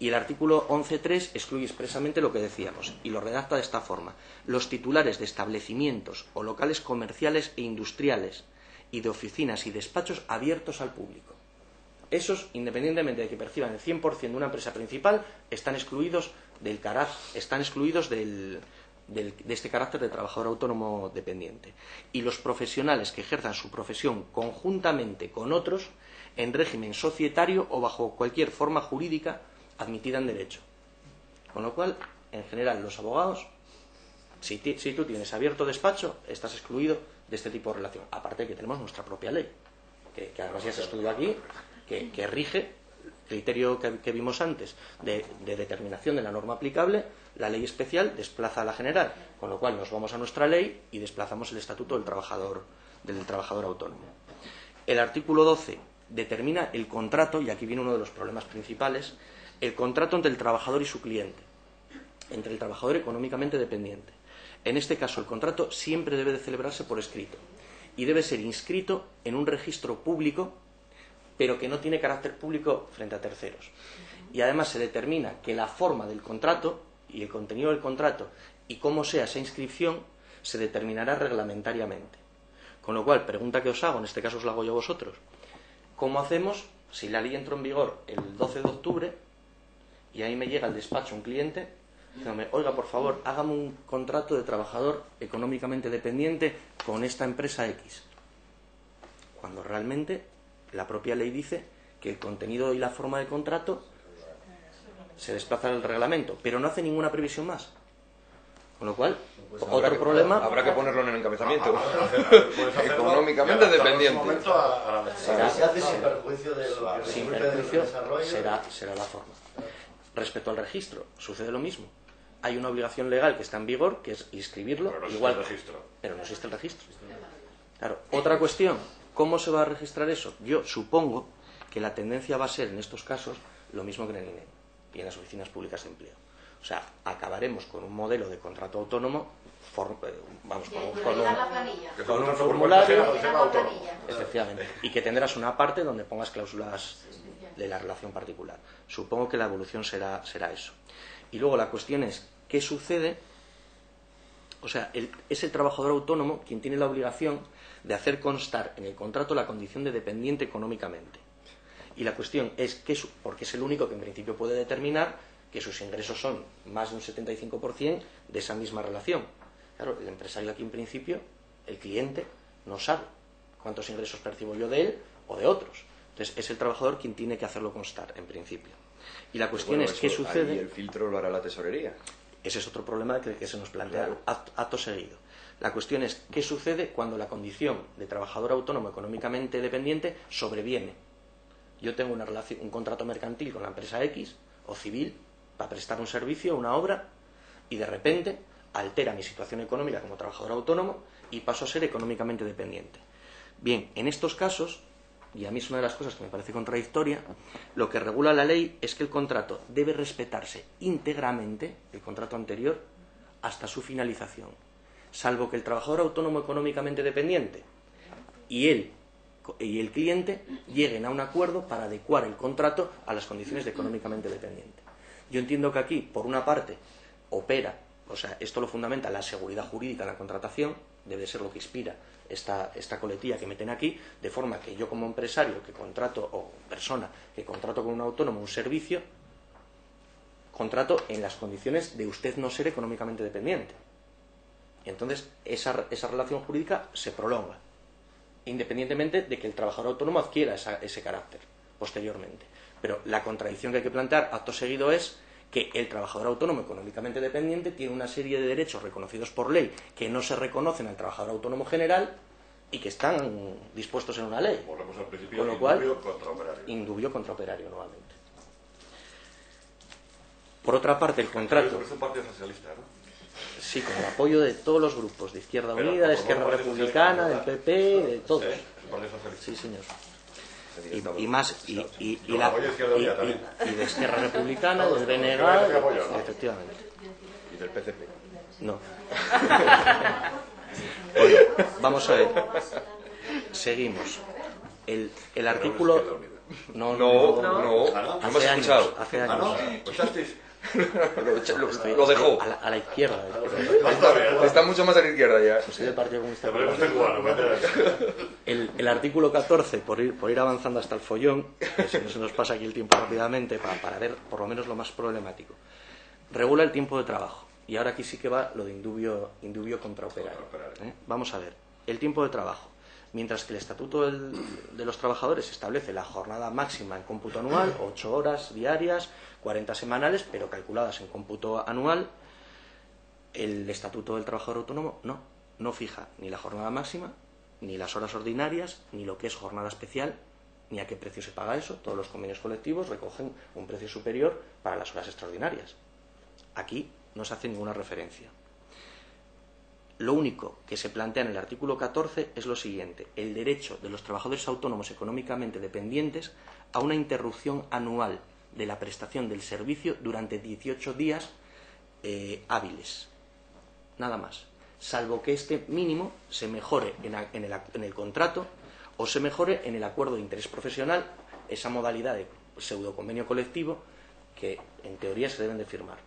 Y el artículo 11.3 excluye expresamente lo que decíamos y lo redacta de esta forma: los titulares de establecimientos o locales comerciales e industriales y de oficinas y despachos abiertos al público. Esos, independientemente de que perciban el 100% de una empresa principal, están excluidos de este carácter de trabajador autónomo dependiente. Y los profesionales que ejerzan su profesión conjuntamente con otros en régimen societario o bajo cualquier forma jurídica admitida en derecho. Con lo cual, en general, los abogados, si tú tienes abierto despacho, estás excluido de este tipo de relación. Aparte de que tenemos nuestra propia ley, que además ya se estudió aquí, que rige el criterio que vimos antes de determinación de la norma aplicable. La ley especial desplaza a la general, con lo cual nos vamos a nuestra ley y desplazamos el estatuto del trabajador autónomo. El artículo 12 determina el contrato, y aquí viene uno de los problemas principales, el contrato entre el trabajador y su cliente, entre el trabajador económicamente dependiente. En este caso, el contrato siempre debe de celebrarse por escrito y debe ser inscrito en un registro público, pero que no tiene carácter público frente a terceros. Y además se determina que la forma del contrato y el contenido del contrato y cómo sea esa inscripción se determinará reglamentariamente. Con lo cual, pregunta que os hago, en este caso os la hago yo a vosotros: ¿cómo hacemos si la ley entró en vigor el 12 de octubre y ahí me llega al despacho un cliente diciéndome: oiga, por favor, hágame un contrato de trabajador económicamente dependiente con esta empresa X? Cuando realmente la propia ley dice que el contenido y la forma del contrato se desplaza al reglamento, pero no hace ninguna previsión más. Con lo cual, pues otro problema... Habrá que ponerlo en el encabezamiento. Económicamente dependiente. Se hace sin perjuicio de lo que sin perjuicio será la forma. Respecto al registro, sucede lo mismo. Hay una obligación legal que está en vigor, que es inscribirlo, pero no igual, existe el registro. Pero no existe el registro. Claro, otra cuestión: ¿cómo se va a registrar eso? Yo supongo que la tendencia va a ser en estos casos lo mismo que en el INE y en las oficinas públicas de empleo. O sea, acabaremos con un modelo de contrato autónomo, con un formulario, efectivamente, y que tendrás una parte donde pongas cláusulas de la relación particular. Supongo que la evolución será eso. Y luego la cuestión es: ¿qué sucede? O sea, es el trabajador autónomo quien tiene la obligación de hacer constar en el contrato la condición de dependiente económicamente. Y la cuestión es porque es el único que en principio puede determinar que sus ingresos son más de un 75% de esa misma relación. Claro, el empresario aquí en principio, el cliente, no sabe cuántos ingresos percibo yo de él o de otros. Entonces es el trabajador quien tiene que hacerlo constar en principio. Y la cuestión es: ¿qué sucede? Ahí el filtro lo hará la tesorería. Ese es otro problema que se nos plantea acto seguido. La cuestión es: ¿qué sucede cuando la condición de trabajador autónomo económicamente dependiente sobreviene? Yo tengo un contrato mercantil con la empresa X o civil para prestar un servicio, una obra, y de repente altera mi situación económica como trabajador autónomo y paso a ser económicamente dependiente. Bien, en estos casos, y a mí es una de las cosas que me parece contradictoria, lo que regula la ley es que el contrato debe respetarse íntegramente, el contrato anterior, hasta su finalización, salvo que el trabajador autónomo económicamente dependiente y el cliente lleguen a un acuerdo para adecuar el contrato a las condiciones de económicamente dependiente. Yo entiendo que aquí, por una parte, opera, o sea, esto lo fundamenta la seguridad jurídica en la contratación, debe ser lo que inspira esta coletilla que meten aquí, de forma que yo como empresario que contrato, o persona que contrato con un autónomo un servicio, contrato en las condiciones de usted no ser económicamente dependiente. Y entonces esa relación jurídica se prolonga, independientemente de que el trabajador autónomo adquiera ese carácter posteriormente. Pero la contradicción que hay que plantear acto seguido es que el trabajador autónomo económicamente dependiente tiene una serie de derechos reconocidos por ley que no se reconocen al trabajador autónomo general y que están dispuestos en una ley. Volvemos al principio, con lo cual, indubio contra operario. Indubio contra operario nuevamente. Por otra parte, el contrato... Es un partido socialista, ¿no? Sí, con el apoyo de todos los grupos, de Izquierda Unida, de Esquerra Republicana, del PP, de todos. ¿Es un partido socialista? Sí, señor. Y más y de Esquerra Republicana, del BNG, efectivamente. Y del PCP. No. Bueno, vamos a ver. Seguimos. El artículo... No. Hace años. ¿Ah, no? ¿Escuchasteis? Lo dejó. A la izquierda. Está mucho más a la izquierda ya. Soy del Partido Comunista. Pero es cubano, El artículo 14, por ir avanzando hasta el follón, que si no se nos pasa aquí el tiempo rápidamente, para ver por lo menos lo más problemático, regula el tiempo de trabajo. Y ahora aquí sí que va lo de indubio contra operario. Vamos a ver, el tiempo de trabajo. Mientras que el Estatuto de los Trabajadores establece la jornada máxima en cómputo anual, 8 horas diarias, 40 semanales, pero calculadas en cómputo anual, el Estatuto del Trabajador Autónomo no fija ni la jornada máxima, ni las horas ordinarias, ni lo que es jornada especial, ni a qué precio se paga eso. Todos los convenios colectivos recogen un precio superior para las horas extraordinarias. Aquí no se hace ninguna referencia. Lo único que se plantea en el artículo 14 es lo siguiente: el derecho de los trabajadores autónomos económicamente dependientes a una interrupción anual de la prestación del servicio durante 18 días hábiles. Nada más. Salvo que este mínimo se mejore en el contrato o se mejore en el acuerdo de interés profesional, esa modalidad de pseudoconvenio colectivo que en teoría se deben de firmar.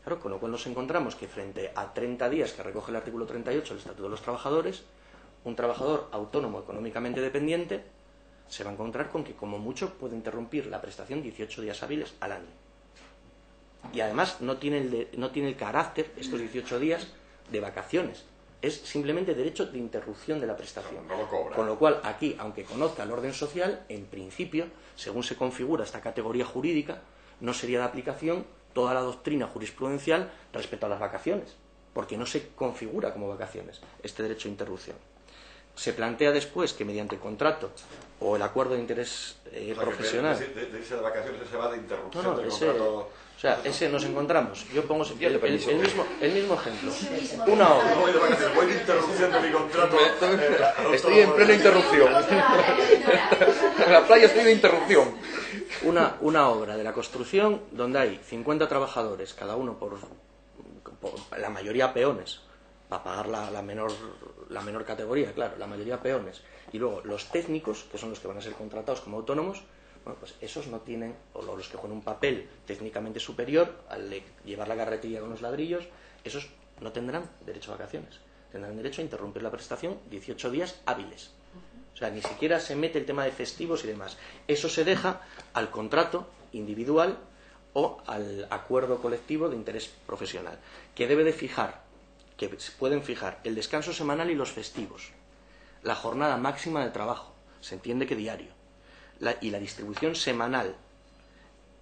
Claro, con lo cual nos encontramos que frente a 30 días que recoge el artículo 38 del Estatuto de los Trabajadores, un trabajador autónomo económicamente dependiente se va a encontrar con que como mucho puede interrumpir la prestación 18 días hábiles al año. Y además no tiene el carácter, estos 18 días, de vacaciones. Es simplemente derecho de interrupción de la prestación. No lo cobra. Con lo cual, aquí, aunque conozca el orden social, en principio, según se configura esta categoría jurídica, no sería de aplicación toda la doctrina jurisprudencial respecto a las vacaciones, porque no se configura como vacaciones este derecho de interrupción. Se plantea después que mediante el contrato o el acuerdo de interés profesional... De irse de vacaciones ese va de interrupción No, del ese, contrato... o sea, ese nos encontramos. Yo pongo el mismo ejemplo. Una obra. Voy de interrupción de mi contrato. Estoy en plena interrupción. En la playa estoy de interrupción. Una obra de la construcción donde hay 50 trabajadores, cada uno por la mayoría peones, para pagar la menor categoría, claro, la mayoría peones, y luego los técnicos, que son los que van a ser contratados como autónomos. Bueno, pues esos no tienen, o los que juegan un papel técnicamente superior al de llevar la carretilla con los ladrillos, esos no tendrán derecho a vacaciones, tendrán derecho a interrumpir la prestación 18 días hábiles. O sea, ni siquiera se mete el tema de festivos y demás. Eso se deja al contrato individual o al acuerdo colectivo de interés profesional, que debe de fijar, que pueden fijar el descanso semanal y los festivos, la jornada máxima de trabajo, se entiende que diario, y la distribución semanal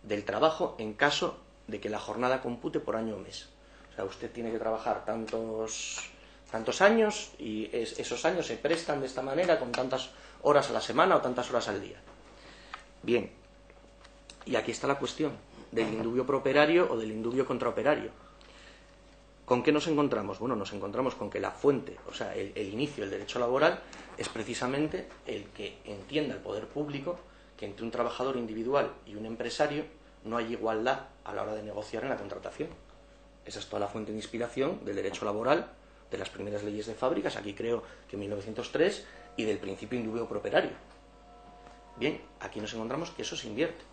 del trabajo en caso de que la jornada compute por año o mes. O sea, usted tiene que trabajar tantos años y esos años se prestan de esta manera con tantas horas a la semana o tantas horas al día. Bien, y aquí está la cuestión del indubio pro operario o del indubio contra operario. ¿Con qué nos encontramos? Bueno, nos encontramos con que la fuente, o sea, el inicio del derecho laboral es precisamente el que entienda el poder público que entre un trabajador individual y un empresario no hay igualdad a la hora de negociar en la contratación. Esa es toda la fuente de inspiración del derecho laboral, de las primeras leyes de fábricas, aquí creo que en 1903, y del principio indubio pro operario. Bien, aquí nos encontramos que eso se invierte.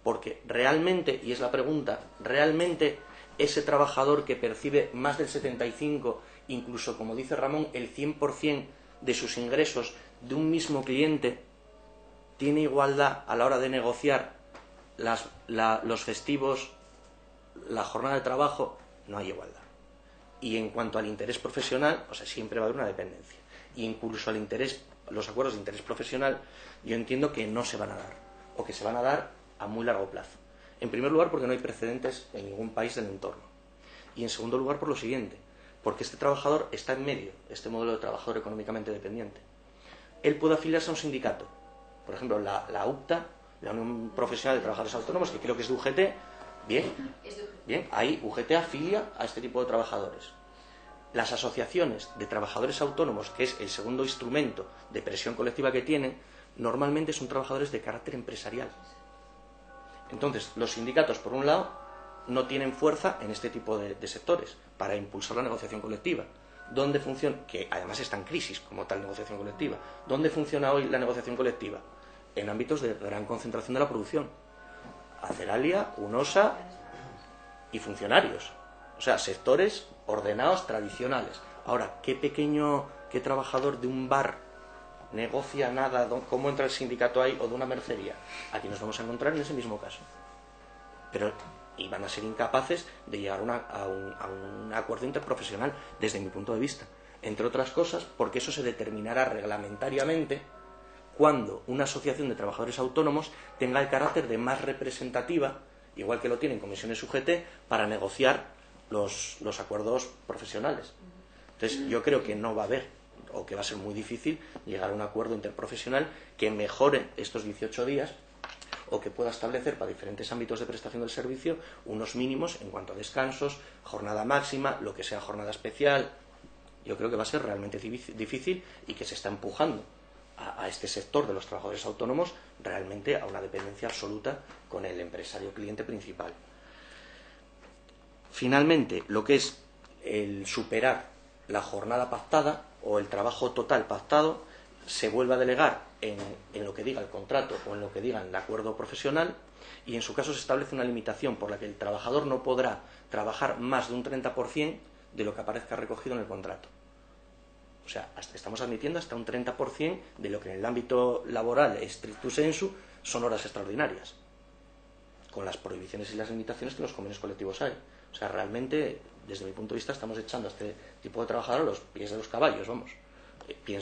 Porque realmente, y es la pregunta, realmente ese trabajador que percibe más del 75, incluso como dice Ramón, el 100% de sus ingresos de un mismo cliente, tiene igualdad a la hora de negociar los festivos, la jornada de trabajo. No hay igualdad. Y en cuanto al interés profesional, o sea, siempre va a haber una dependencia. Y incluso al interés, los acuerdos de interés profesional, yo entiendo que no se van a dar, o que se van a dar a muy largo plazo. En primer lugar, porque no hay precedentes en ningún país del entorno. Y en segundo lugar, por lo siguiente, porque este trabajador está en medio, este modelo de trabajador económicamente dependiente. Él puede afiliarse a un sindicato. Por ejemplo, la UPTA, la Unión Profesional de Trabajadores Autónomos, que creo que es de UGT, bien, ahí UGT afilia a este tipo de trabajadores. Las asociaciones de trabajadores autónomos, que es el segundo instrumento de presión colectiva que tienen, normalmente son trabajadores de carácter empresarial. Entonces, los sindicatos, por un lado, no tienen fuerza en este tipo de sectores para impulsar la negociación colectiva. ¿Dónde funciona? Que además está en crisis como tal negociación colectiva. ¿Dónde funciona hoy la negociación colectiva? En ámbitos de gran concentración de la producción. Aceralia, UNOSA y funcionarios. O sea, sectores ordenados tradicionales. Ahora, ¿qué trabajador de un bar negocia nada? ¿Cómo entra el sindicato ahí? O de una mercería. Aquí nos vamos a encontrar en ese mismo caso. Y van a ser incapaces de llegar a un acuerdo interprofesional, desde mi punto de vista. Entre otras cosas, porque eso se determinará reglamentariamente cuando una asociación de trabajadores autónomos tenga el carácter de más representativa, igual que lo tienen comisiones UGT, para negociar los acuerdos profesionales. Entonces, yo creo que no va a haber, o que va a ser muy difícil, llegar a un acuerdo interprofesional que mejore estos 18 días, o que pueda establecer para diferentes ámbitos de prestación del servicio unos mínimos en cuanto a descansos, jornada máxima, lo que sea jornada especial. Yo creo que va a ser realmente difícil y que se está empujando a este sector de los trabajadores autónomos realmente a una dependencia absoluta con el empresario cliente principal. Finalmente, lo que es el superar la jornada pactada o el trabajo total pactado se vuelve a delegar en lo que diga el contrato o en lo que diga el acuerdo profesional, y en su caso se establece una limitación por la que el trabajador no podrá trabajar más de un 30% de lo que aparezca recogido en el contrato. O sea, estamos admitiendo hasta un 30% de lo que en el ámbito laboral stricto sensu son horas extraordinarias, con las prohibiciones y las limitaciones que en los convenios colectivos hay. O sea, realmente, desde mi punto de vista, estamos echando a este tipo de trabajador a los pies de los caballos, vamos,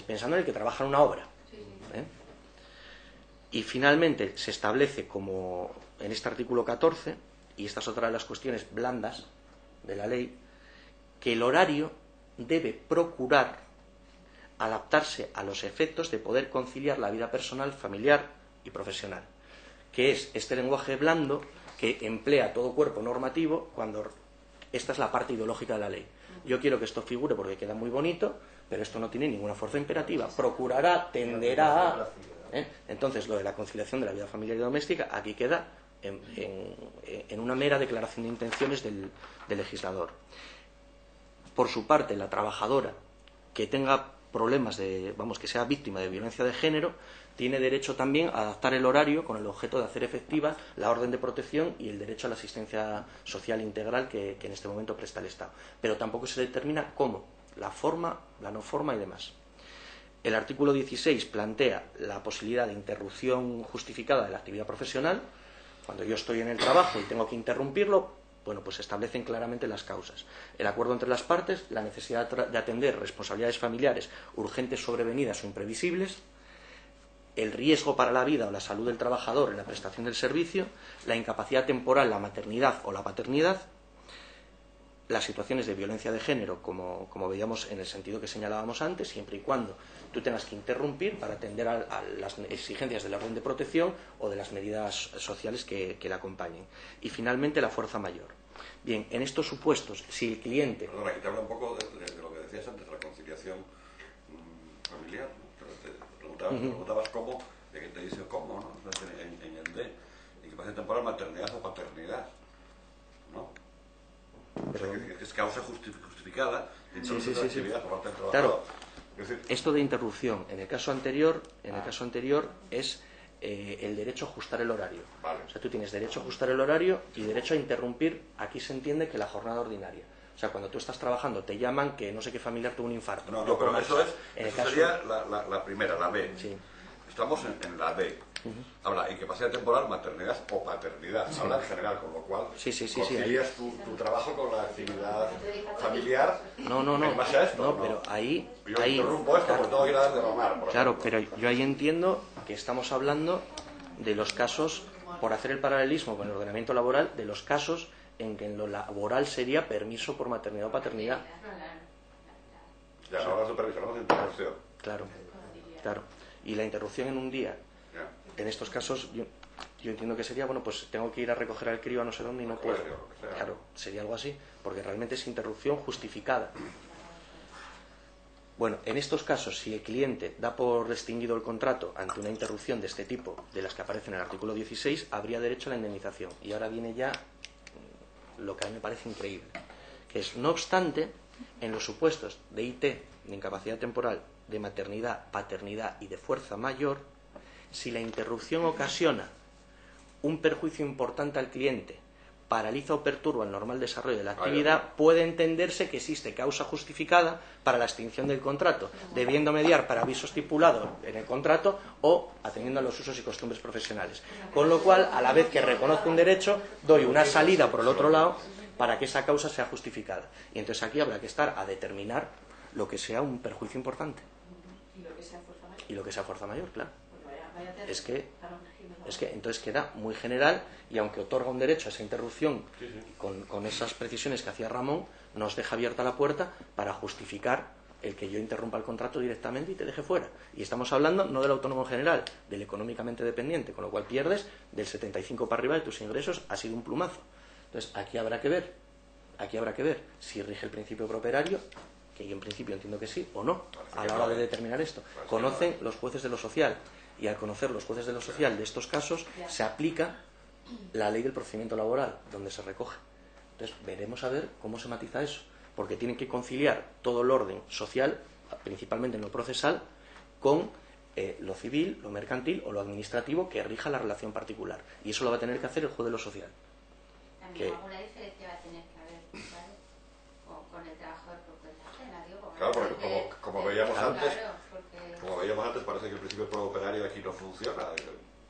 pensando en el que trabaja en una obra. Y finalmente se establece, como en este artículo 14, y esta es otra de las cuestiones blandas de la ley, que el horario debe procurar adaptarse a los efectos de poder conciliar la vida personal, familiar y profesional, que es este lenguaje blando que emplea todo cuerpo normativo cuando esta es la parte ideológica de la ley. Yo quiero que esto figure porque queda muy bonito, pero esto no tiene ninguna fuerza imperativa. Procurará, tenderá a... Entonces, lo de la conciliación de la vida familiar y doméstica aquí queda en una mera declaración de intenciones del legislador. Por su parte, la trabajadora que tenga problemas que sea víctima de violencia de género, tiene derecho también a adaptar el horario con el objeto de hacer efectiva la orden de protección y el derecho a la asistencia social integral que en este momento presta el Estado. Pero tampoco se determina cómo, la forma, la no forma y demás. El artículo 16 plantea la posibilidad de interrupción justificada de la actividad profesional. Cuando yo estoy en el trabajo y tengo que interrumpirlo, bueno, pues se establecen claramente las causas. El acuerdo entre las partes, la necesidad de atender responsabilidades familiares urgentes, sobrevenidas o imprevisibles, el riesgo para la vida o la salud del trabajador en la prestación del servicio, la incapacidad temporal, la maternidad o la paternidad, las situaciones de violencia de género, como veíamos en el sentido que señalábamos antes, siempre y cuando tú tengas que interrumpir para atender a las exigencias de la orden de protección o de las medidas sociales que la acompañen. Y finalmente la fuerza mayor. Bien, en estos supuestos, si el cliente... Perdona, aquí te habla un poco de lo que decías antes, de la conciliación familiar, ¿no? Te preguntabas cómo, de que te dice cómo, ¿no? En el D, incapacidad temporal, maternidad o paternidad, ¿no? O sea, que es causa justificada de interrupción de la actividad por parte del trabajador. Claro, es decir, esto de interrupción, en el caso anterior es el derecho a ajustar el horario. Vale. O sea, tú tienes derecho a ajustar el horario y derecho a interrumpir, aquí se entiende que la jornada ordinaria. O sea, cuando tú estás trabajando, te llaman que no sé qué familiar tuvo un infarto. No, pero eso sería la primera, la B. Sí. Estamos en la D. Habla incapacidad temporal, maternidad o paternidad. Sí. Habla en general, con lo cual concilias tu trabajo con la actividad familiar en base a esto. No, pero ahí... Yo interrumpo esto porque tengo que ir a dar de mamar. Claro, pero yo ahí entiendo que estamos hablando de los casos, por hacer el paralelismo con el ordenamiento laboral, de los casos en que en lo laboral sería permiso por maternidad o paternidad. Ya no hablas de permiso, hablamos de interrupción. Claro. Y la interrupción en un día, en estos casos, yo entiendo que sería, bueno, pues tengo que ir a recoger al crío a no sé dónde y no puedo. Claro, sería algo así, porque realmente es interrupción justificada. Bueno, en estos casos, si el cliente da por extinguido el contrato ante una interrupción de este tipo, de las que aparece en el artículo 16, habría derecho a la indemnización. Y ahora viene ya lo que a mí me parece increíble, que es, no obstante, en los supuestos de IT, de incapacidad temporal, de maternidad, paternidad y de fuerza mayor, si la interrupción ocasiona un perjuicio importante al cliente, paraliza o perturba el normal desarrollo de la actividad, puede entenderse que existe causa justificada para la extinción del contrato, debiendo mediar para aviso estipulado en el contrato o atendiendo a los usos y costumbres profesionales. Con lo cual, a la vez que reconozco un derecho, doy una salida por el otro lado para que esa causa sea justificada. Y entonces aquí habrá que estar a determinar lo que sea un perjuicio importante. Y lo que sea fuerza mayor, claro. Es que entonces queda muy general, y aunque otorga un derecho a esa interrupción con esas precisiones que hacía Ramón, nos deja abierta la puerta para justificar el que yo interrumpa el contrato directamente y te deje fuera. Y estamos hablando no del autónomo en general, del económicamente dependiente, con lo cual pierdes del 75 para arriba de tus ingresos, ha sido un plumazo. Entonces aquí habrá que ver si rige el principio prooperario, que yo en principio entiendo que sí o no, a la hora de determinar esto. Conocen los jueces de lo social, y al conocer los jueces de lo social de estos casos, se aplica la ley del procedimiento laboral, donde se recoge. Entonces veremos a ver cómo se matiza eso, porque tienen que conciliar todo el orden social, principalmente en lo procesal, con lo civil, lo mercantil o lo administrativo que rija la relación particular. Y eso lo va a tener que hacer el juez de lo social. También alguna diferencia va a tener que haber, ¿vale? Con el trabajador por cuenta ajena, digo. Claro, porque como veíamos antes, porque... como veíamos antes, parece que el principio prooperario aquí no funciona,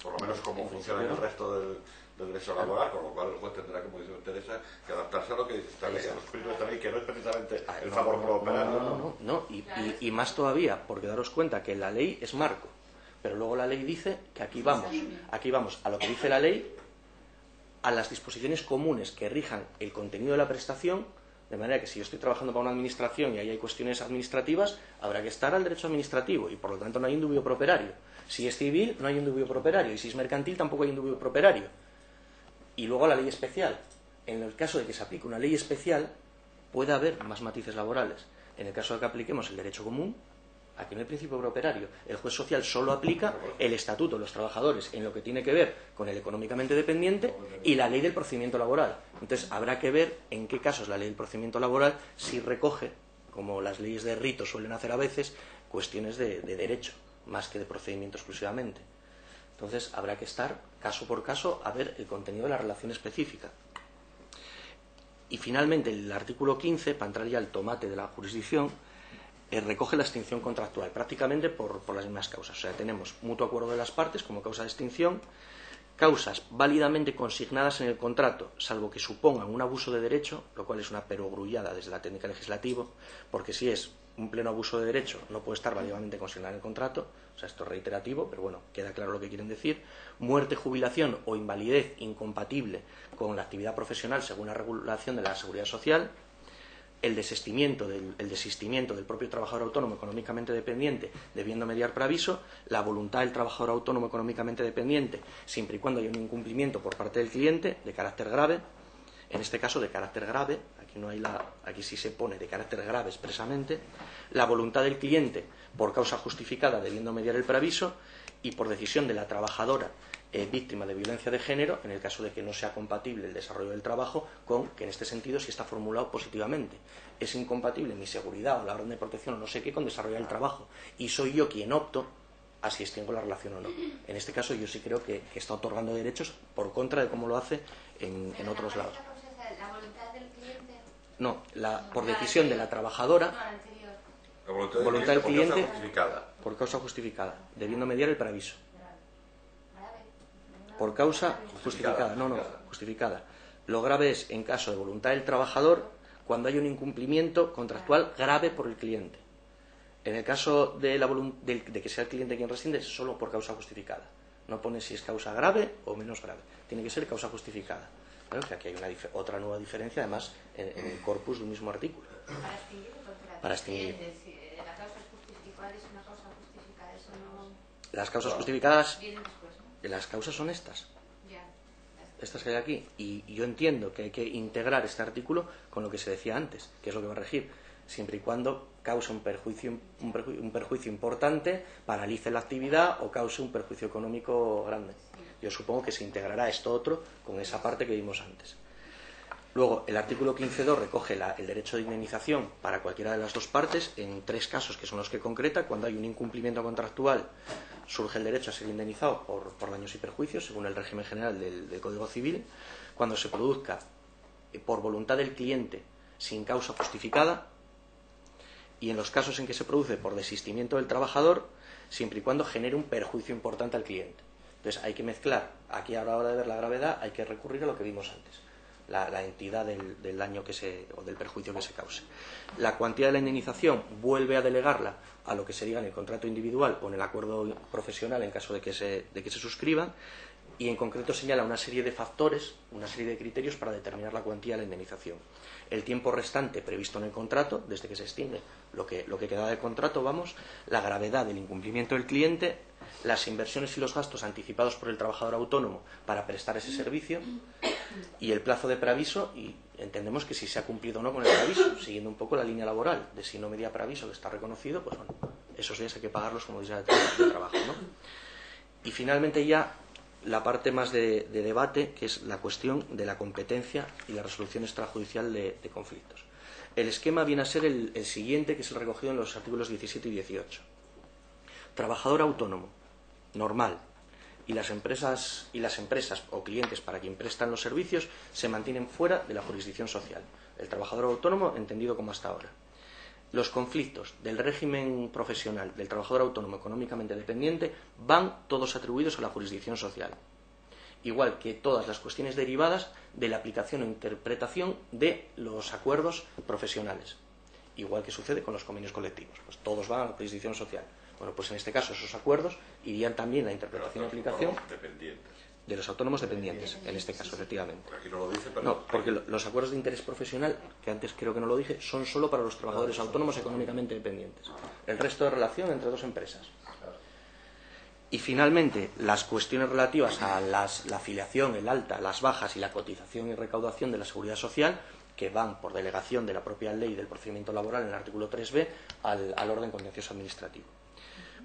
por lo menos como funciona en el resto del derecho laboral, con lo cual el juez tendrá, como dice Teresa, que adaptarse a lo que está ley, a los espíritus de esta ley, que no es precisamente el favor prooperario. No, y más todavía, porque daros cuenta que la ley es marco, pero luego la ley dice que aquí vamos a lo que dice la ley, a las disposiciones comunes que rijan el contenido de la prestación, de manera que si yo estoy trabajando para una administración y ahí hay cuestiones administrativas, habrá que estar al derecho administrativo y por lo tanto no hay indubio prooperario. Si es civil, no hay indubio prooperario, y si es mercantil, tampoco hay indubio prooperario. Y luego la ley especial. En el caso de que se aplique una ley especial, puede haber más matices laborales. En el caso de que apliquemos el derecho común, aquí no hay principio prooperario. El juez social solo aplica el estatuto de los trabajadores en lo que tiene que ver con el económicamente dependiente y la ley del procedimiento laboral. Entonces habrá que ver en qué casos la ley del procedimiento laboral sí recoge, como las leyes de rito suelen hacer a veces, cuestiones de derecho, más que de procedimiento exclusivamente. Entonces habrá que estar caso por caso a ver el contenido de la relación específica. Y finalmente el artículo 15, para entrar ya al tomate de la jurisdicción, recoge la extinción contractual, prácticamente por las mismas causas. O sea, tenemos mutuo acuerdo de las partes como causa de extinción, causas válidamente consignadas en el contrato, salvo que supongan un abuso de derecho, lo cual es una perogrullada desde la técnica legislativa, porque si es un pleno abuso de derecho no puede estar válidamente consignado en el contrato, o sea, esto es reiterativo, pero bueno, queda claro lo que quieren decir. Muerte, jubilación o invalidez incompatible con la actividad profesional según la regulación de la Seguridad Social, el desistimiento del propio trabajador autónomo económicamente dependiente debiendo mediar preaviso, la voluntad del trabajador autónomo económicamente dependiente siempre y cuando haya un incumplimiento por parte del cliente de carácter grave, en este caso de carácter grave, aquí sí se pone de carácter grave expresamente, la voluntad del cliente por causa justificada debiendo mediar el preaviso y por decisión de la trabajadora víctima de violencia de género, en el caso de que no sea compatible el desarrollo del trabajo con, que en este sentido sí está formulado positivamente, es incompatible mi seguridad o la orden de protección o no sé qué con desarrollar el trabajo, y soy yo quien opto a si extingo la relación o no. En este caso yo sí creo que está otorgando derechos por contra de cómo lo hace en otros lados. ¿La voluntad del cliente? No, por decisión de la trabajadora, No, la anterior. La voluntad del cliente por causa justificada. por causa justificada, debiendo mediar el preaviso. Grave. Por causa justificada, justificada. Lo grave es en caso de voluntad del trabajador cuando hay un incumplimiento contractual grave por el cliente. En el caso de que sea el cliente quien rescinde, es solo por causa justificada. No pone si es causa grave o menos grave. Tiene que ser causa justificada. Bueno, que aquí hay otra nueva diferencia, además, en el corpus de un mismo artículo. Para extinguir el contrato. Para extinguir. Si la causa es justificada, es una causa justificada, eso no... Las causas justificadas, Vienen después, ¿no? las causas son estas. Ya. Estas que hay aquí. Y yo entiendo que hay que integrar este artículo con lo que se decía antes, que es lo que va a regir, siempre y cuando cause un perjuicio importante, paralice la actividad o cause un perjuicio económico grande. Yo supongo que se integrará esto otro con esa parte que vimos antes. Luego, el artículo 15.2 recoge el derecho de indemnización para cualquiera de las dos partes en 3 casos, que son los que concreta. Cuando hay un incumplimiento contractual, surge el derecho a ser indemnizado por daños y perjuicios, según el régimen general del Código Civil. Cuando se produzca por voluntad del cliente sin causa justificada, y en los casos en que se produce por desistimiento del trabajador, siempre y cuando genere un perjuicio importante al cliente. Entonces hay que mezclar, aquí a la hora de ver la gravedad hay que recurrir a lo que vimos antes, la entidad del daño o del perjuicio que se cause. La cuantía de la indemnización vuelve a delegarla a lo que se diga en el contrato individual o en el acuerdo profesional en caso de que se suscriban, y en concreto señala una serie de factores, una serie de criterios para determinar la cuantía de la indemnización. El tiempo restante previsto en el contrato, desde que se extingue lo que queda del contrato, la gravedad del incumplimiento del cliente, las inversiones y los gastos anticipados por el trabajador autónomo para prestar ese servicio, y el plazo de preaviso, y entendemos que si se ha cumplido o no con el preaviso, siguiendo un poco la línea laboral, de si no media preaviso que está reconocido, pues bueno, esos días hay que pagarlos como días de trabajo, ¿no? Y finalmente ya la parte más de debate, que es la cuestión de la competencia y la resolución extrajudicial de conflictos. El esquema viene a ser el siguiente, que es el recogido en los artículos 17 y 18. Trabajador autónomo, normal, y las empresas o clientes para quien prestan los servicios se mantienen fuera de la jurisdicción social. El trabajador autónomo entendido como hasta ahora. Los conflictos del régimen profesional del trabajador autónomo económicamente dependiente van todos atribuidos a la jurisdicción social, igual que todas las cuestiones derivadas de la aplicación o interpretación de los acuerdos profesionales, igual que sucede con los convenios colectivos, pues todos van a la jurisdicción social. Bueno, pues en este caso esos acuerdos irían también a la interpretación y aplicación de los autónomos dependientes, en este caso, efectivamente. Aquí no lo dice, pero... No, porque los acuerdos de interés profesional, que antes creo que no lo dije, son solo para los trabajadores autónomos económicamente dependientes. El resto de relación entre dos empresas. Y finalmente, las cuestiones relativas a la afiliación, el alta, las bajas y la cotización y recaudación de la seguridad social, que van por delegación de la propia ley del procedimiento laboral en el artículo 3b al orden contencioso administrativo.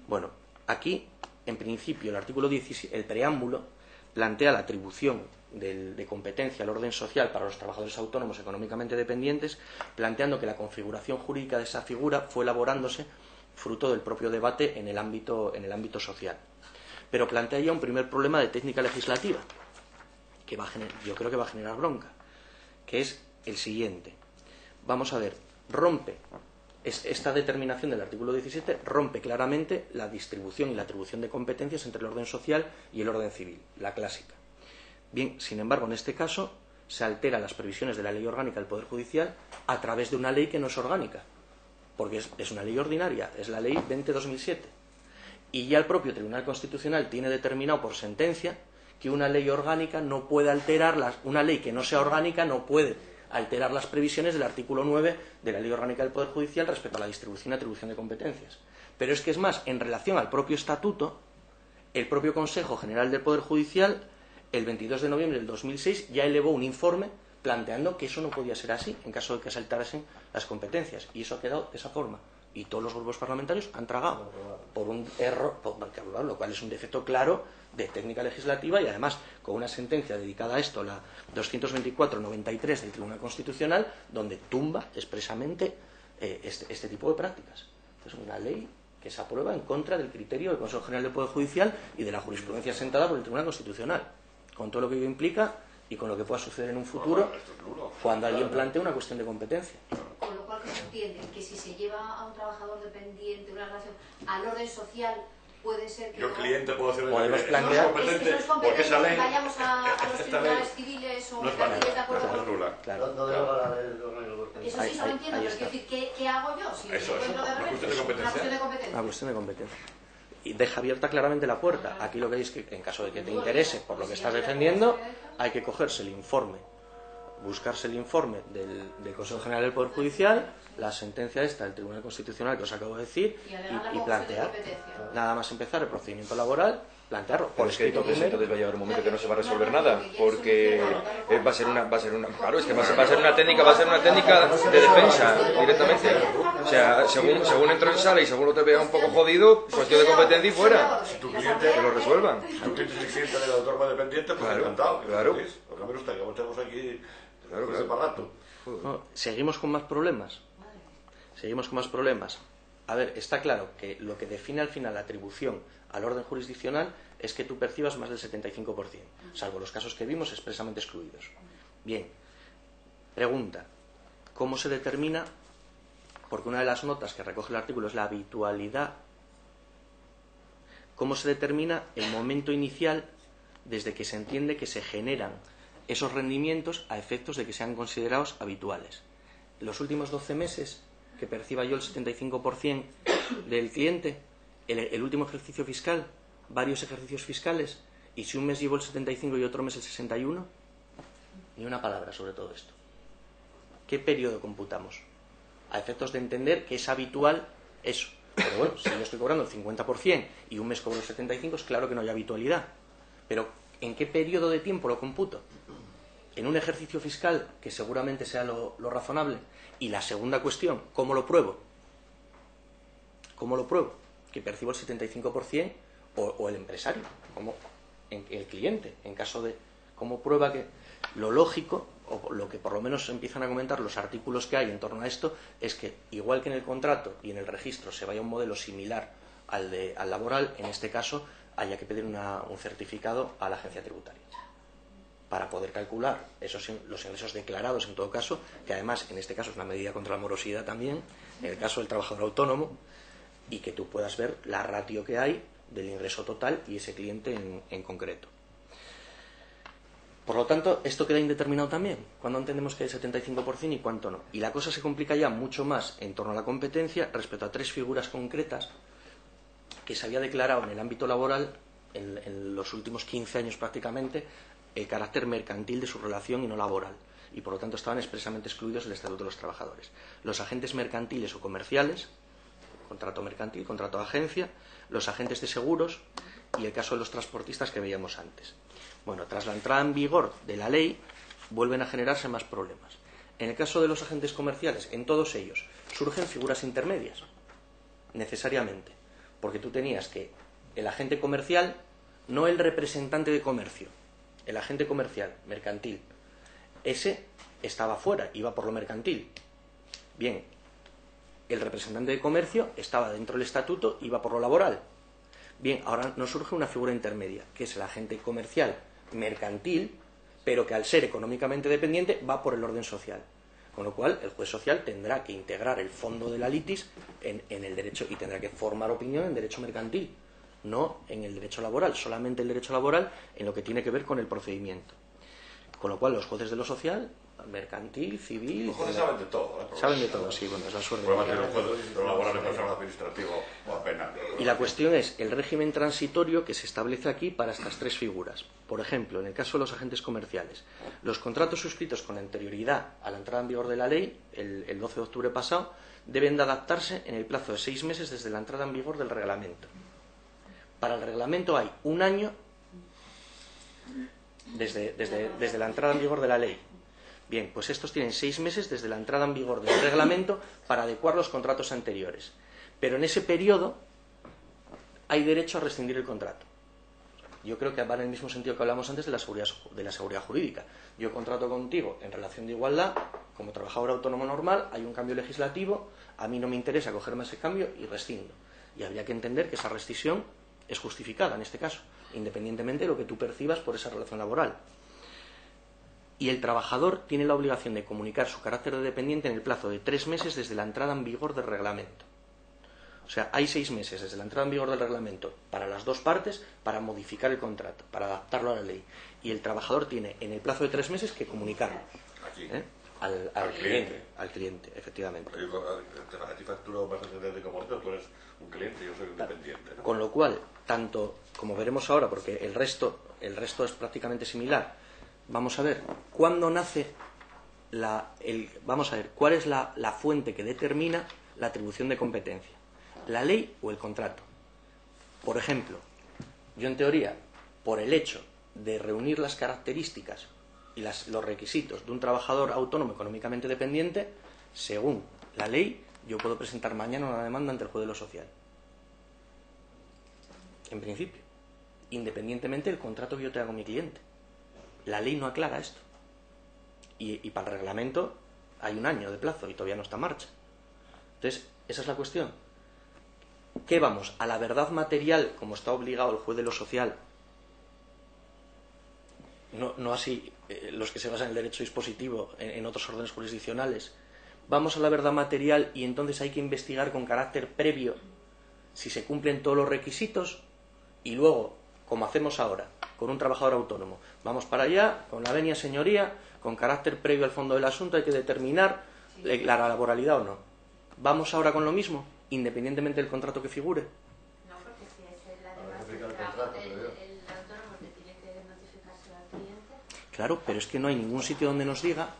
Bueno, aquí, en principio, el artículo 17, el preámbulo, plantea la atribución de competencia al orden social para los trabajadores autónomos económicamente dependientes, planteando que la configuración jurídica de esa figura fue elaborándose fruto del propio debate en el ámbito social. Pero plantea ya un primer problema de técnica legislativa, que yo creo que va a generar bronca, que es el siguiente. Vamos a ver, esta determinación del artículo 17 rompe claramente la distribución y la atribución de competencias entre el orden social y el orden civil, la clásica. Bien, sin embargo, en este caso se alteran las previsiones de la ley orgánica del Poder Judicial a través de una ley que no es orgánica, porque es una ley ordinaria, es la ley 20/2007. Y ya el propio Tribunal Constitucional tiene determinado por sentencia que una ley orgánica no puede alterarlas, una ley que no sea orgánica no puede alterar las previsiones del artículo 9 de la Ley Orgánica del Poder Judicial respecto a la distribución y atribución de competencias. Pero es que es más, en relación al propio estatuto, el propio Consejo General del Poder Judicial, el 22 de noviembre del 2006, ya elevó un informe planteando que eso no podía ser así en caso de que saltasen las competencias, y eso ha quedado de esa forma, y todos los grupos parlamentarios han tragado por un error, lo cual es un defecto claro de técnica legislativa, y además con una sentencia dedicada a esto, la 224/93 del Tribunal Constitucional, donde tumba expresamente este tipo de prácticas. Es una ley que se aprueba en contra del criterio del Consejo General del Poder Judicial y de la jurisprudencia sentada por el Tribunal Constitucional, con todo lo que ello implica y con lo que pueda suceder en un futuro cuando alguien plantee una cuestión de competencia. Con lo cual, que se entiende que si se lleva a un trabajador dependiente una relación al orden social, puede ser que Yo, cliente, puedo hacer podemos no plantear es competente, porque esa ley, vayamos a los esta tribunales ley civiles o no es mercantiles de acuerdo válida, con... es nula. Claro. No deroga la ley de los reglos. Eso sí, se lo entiendo, ahí pero quiero decir, ¿qué hago yo? Si Eso, encuentro de una repente cuestión de competencia. una cuestión de competencia. Una cuestión de competencia. Y deja abierta claramente la puerta. Aquí lo que hay es que, en caso de que te interese por lo que estás defendiendo, hay que cogerse el informe, buscarse el informe del Consejo General del Poder Judicial, la sentencia esta del Tribunal Constitucional que os acabo de decir, y plantear, nada más empezar el procedimiento laboral, plantearlo por Pero es que escrito entonces primero. va a llegar un momento que no se va a resolver nada, porque va a ser una claro, es que va a ser una técnica de defensa directamente. O sea, según entro en sala y según lo te vea un poco jodido, cuestión de competencia y fuera. Si tu cliente, Que lo resuelvan. si tu cliente es el cliente del autónomo dependiente, pues Claro, encantado. claro. Porque me gusta que estemos aquí Claro, pues, para rato. No, seguimos con más problemas. Seguimos con más problemas. A ver, está claro que lo que define al final la atribución al orden jurisdiccional es que tú percibas más del 75%, salvo los casos que vimos expresamente excluidos. Bien, pregunta, ¿cómo se determina? Porque una de las notas que recoge el artículo es la habitualidad. ¿Cómo se determina el momento inicial desde que se entiende que se generan esos rendimientos a efectos de que sean considerados habituales? Los últimos 12 meses que perciba yo el 75% del cliente, el último ejercicio fiscal, varios ejercicios fiscales, y si un mes llevo el 75 y otro mes el 61, ni una palabra sobre todo esto. ¿Qué periodo computamos? A efectos de entender que es habitual eso. Pero bueno, si yo estoy cobrando el 50% y un mes cobro el 75%, es claro que no hay habitualidad. Pero ¿en qué periodo de tiempo lo computo? En un ejercicio fiscal que seguramente sea lo razonable. Y la segunda cuestión, ¿cómo lo pruebo? ¿Cómo lo pruebo? Que percibo el 75% o el empresario, como el cliente, en caso de... ¿Cómo prueba que lo lógico, o lo que por lo menos empiezan a comentar los artículos que hay en torno a esto, es que igual que en el contrato y en el registro se vaya a un modelo similar al laboral, en este caso haya que pedir un certificado a la agencia tributaria para poder calcular los ingresos declarados en todo caso, que además en este caso es una medida contra la morosidad también, en el caso del trabajador autónomo, y que tú puedas ver la ratio que hay del ingreso total y ese cliente en concreto. Por lo tanto, esto queda indeterminado también, cuando entendemos que hay 75% y cuánto no. Y la cosa se complica ya mucho más en torno a la competencia respecto a tres figuras concretas que se había declarado en el ámbito laboral en los últimos 15 años prácticamente el carácter mercantil de su relación y no laboral, y por lo tanto estaban expresamente excluidos del Estatuto de los Trabajadores. Los agentes mercantiles o comerciales, contrato mercantil, contrato de agencia, los agentes de seguros y el caso de los transportistas que veíamos antes. Bueno, tras la entrada en vigor de la ley vuelven a generarse más problemas. En el caso de los agentes comerciales, en todos ellos surgen figuras intermedias, necesariamente, porque tú tenías que el agente comercial, no el representante de comercio, el agente comercial, mercantil, ese estaba fuera, iba por lo mercantil. Bien, el representante de comercio estaba dentro del estatuto, iba por lo laboral. Bien, ahora nos surge una figura intermedia, que es el agente comercial mercantil, pero que al ser económicamente dependiente va por el orden social. Con lo cual, el juez social tendrá que integrar el fondo de la litis en el derecho y tendrá que formar opinión en derecho mercantil, no en el derecho laboral, solamente el derecho laboral en lo que tiene que ver con el procedimiento. Con lo cual, los jueces de lo social, mercantil, civil... Los jueces saben de todo, ¿eh? Saben de todo, sí, bueno, es la suerte. Podemos tener un juez de laboral en personal administrativo o a penal. Y la cuestión es el régimen transitorio que se establece aquí para estas tres figuras. Por ejemplo, en el caso de los agentes comerciales, los contratos suscritos con anterioridad a la entrada en vigor de la ley, el 12 de octubre pasado, deben de adaptarse en el plazo de 6 meses desde la entrada en vigor del reglamento. Para el reglamento hay un año desde la entrada en vigor de la ley. Bien, pues estos tienen 6 meses desde la entrada en vigor del reglamento para adecuar los contratos anteriores. Pero en ese periodo hay derecho a rescindir el contrato. Yo creo que va en el mismo sentido que hablamos antes de la seguridad jurídica. Yo contrato contigo en relación de igualdad, como trabajador autónomo normal, hay un cambio legislativo, a mí no me interesa cogerme ese cambio y rescindo. Y habría que entender que esa rescisión es justificada en este caso, independientemente de lo que tú percibas por esa relación laboral. Y el trabajador tiene la obligación de comunicar su carácter de dependiente en el plazo de 3 meses desde la entrada en vigor del reglamento. O sea, hay 6 meses desde la entrada en vigor del reglamento para las dos partes para modificar el contrato, para adaptarlo a la ley. Y el trabajador tiene en el plazo de 3 meses que comunicarlo al cliente, efectivamente. A ti facturo bastante como tú eres un cliente, yo soy un dependiente, ¿no? Con lo cual, tanto como veremos ahora, porque el resto es prácticamente similar, vamos a ver cuándo nace vamos a ver cuál es la fuente que determina la atribución de competencia. ¿La ley o el contrato? Por ejemplo, yo en teoría, por el hecho de reunir las características y los requisitos de un trabajador autónomo económicamente dependiente, según la ley, yo puedo presentar mañana una demanda ante el juez de lo social. En principio, independientemente del contrato que yo tenga con mi cliente. La ley no aclara esto. Y para el reglamento hay 1 año de plazo y todavía no está en marcha. Entonces, esa es la cuestión. ¿Qué vamos? ¿A la verdad material, como está obligado el juez de lo social? No así los que se basan en el derecho dispositivo en otros órdenes jurisdiccionales. ¿Vamos a la verdad material y entonces hay que investigar con carácter previo si se cumplen todos los requisitos? Y luego, como hacemos ahora, con un trabajador autónomo, vamos para allá, con la venia señoría, con carácter previo al fondo del asunto, hay que determinar la laboralidad o no. ¿Vamos ahora con lo mismo, independientemente del contrato que figure? No, porque si es la demanda el autónomo que tiene que notificarse al cliente. Claro, pero es que no hay ningún sitio donde nos diga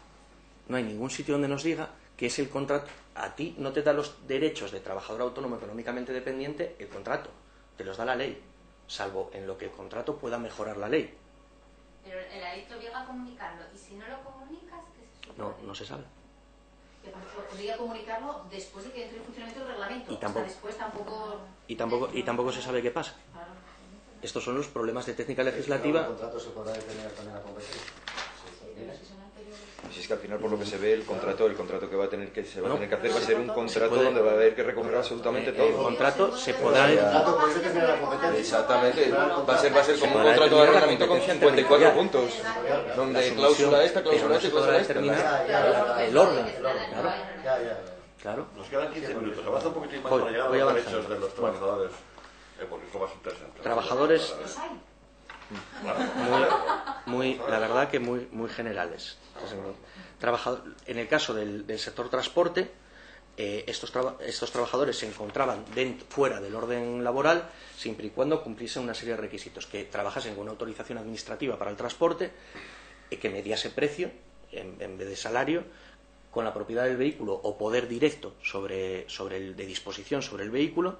que es el contrato. A ti no te da los derechos de trabajador autónomo económicamente dependiente el contrato, te los da la ley, salvo en lo que el contrato pueda mejorar la ley. Pero la ley te obliga a comunicarlo, y si no lo comunicas, ¿qué se supone? No se sabe. Podría comunicarlo después de que entre en funcionamiento el reglamento. Y tampoco, después tampoco... Y tampoco se sabe qué pasa. Claro. Estos son los problemas de técnica legislativa. ¿El contrato se podrá determinar también la competencia? Si es que al final, por lo que se ve, el contrato que va a tener que hacer va a ser un contrato puede, donde va a haber que recoger absolutamente todo. El contrato se podrá... Exactamente, va a ser como un contrato de arrendamiento con 54 puntos, donde cláusula esta, cláusula esta y cláusula esta. El orden, claro. Nos quedan 15 minutos, avanza un poquitín más para llegar a los derechos de los trabajadores, porque esto va a ser interesante. Trabajadores la verdad que muy generales. En el caso del sector transporte, estos trabajadores se encontraban fuera del orden laboral siempre y cuando cumpliesen una serie de requisitos, que trabajasen con una autorización administrativa para el transporte, que mediase precio en vez de salario, con la propiedad del vehículo o poder directo de disposición sobre el vehículo,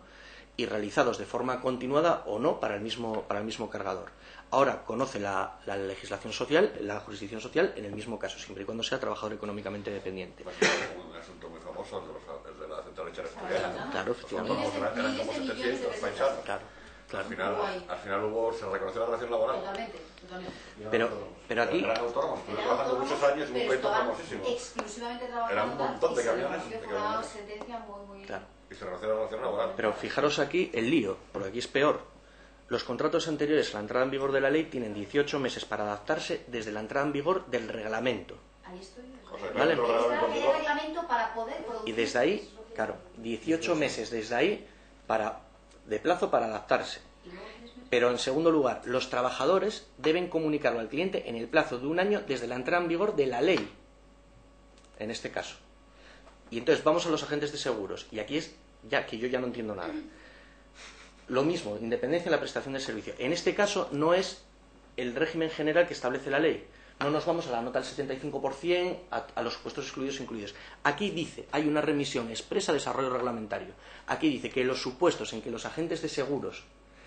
y realizados de forma continuada o no para el mismo cargador. Ahora conoce la legislación social, la jurisdicción social, en el mismo caso, siempre y cuando sea trabajador económicamente dependiente. Un asunto muy famoso el de la central lechera asturiana. Claro, efectivamente. Eran como 700 paisanos. Claro. Al final se reconoció la relación laboral. Totalmente. Pero aquí... Eran autónomos, estuve trabajando muchos años en un proyecto famosísimo. Exclusivamente trabajando. Era un montón de camiones. Fue una sentencia muy... Claro. Y se reconoció la relación laboral. Pero fijaros aquí el lío, porque aquí es peor. Los contratos anteriores a la entrada en vigor de la ley tienen 18 meses para adaptarse desde la entrada en vigor del reglamento. Ahí estoy. ¿Vale? El reglamento para poder producir... Y desde ahí, claro, 18 meses desde ahí de plazo para adaptarse. Pero en segundo lugar, los trabajadores deben comunicarlo al cliente en el plazo de 1 año desde la entrada en vigor de la ley, en este caso. Y entonces vamos a los agentes de seguros, y aquí es ya que yo ya no entiendo nada. Lo mismo, independencia de la prestación de servicio. En este caso no es el régimen general que establece la ley. No nos vamos a la nota del 75%, a los supuestos excluidos e incluidos. Aquí dice, hay una remisión expresa de desarrollo reglamentario. Aquí dice que los supuestos en que los agentes de seguros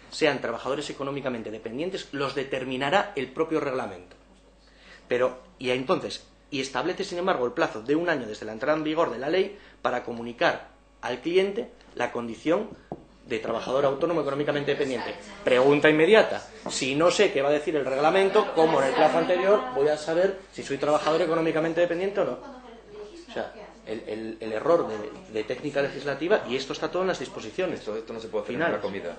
sean trabajadores económicamente dependientes los determinará el propio reglamento. Y entonces, y establece, sin embargo, el plazo de 1 año desde la entrada en vigor de la ley para comunicar al cliente la condición de trabajador autónomo económicamente dependiente. Pregunta inmediata: si no sé qué va a decir el reglamento, ¿cómo en el plazo anterior voy a saber si soy trabajador económicamente dependiente o no? O sea, el error de técnica legislativa, y esto está todo en las disposiciones. Esto no se puede hacer en una comida.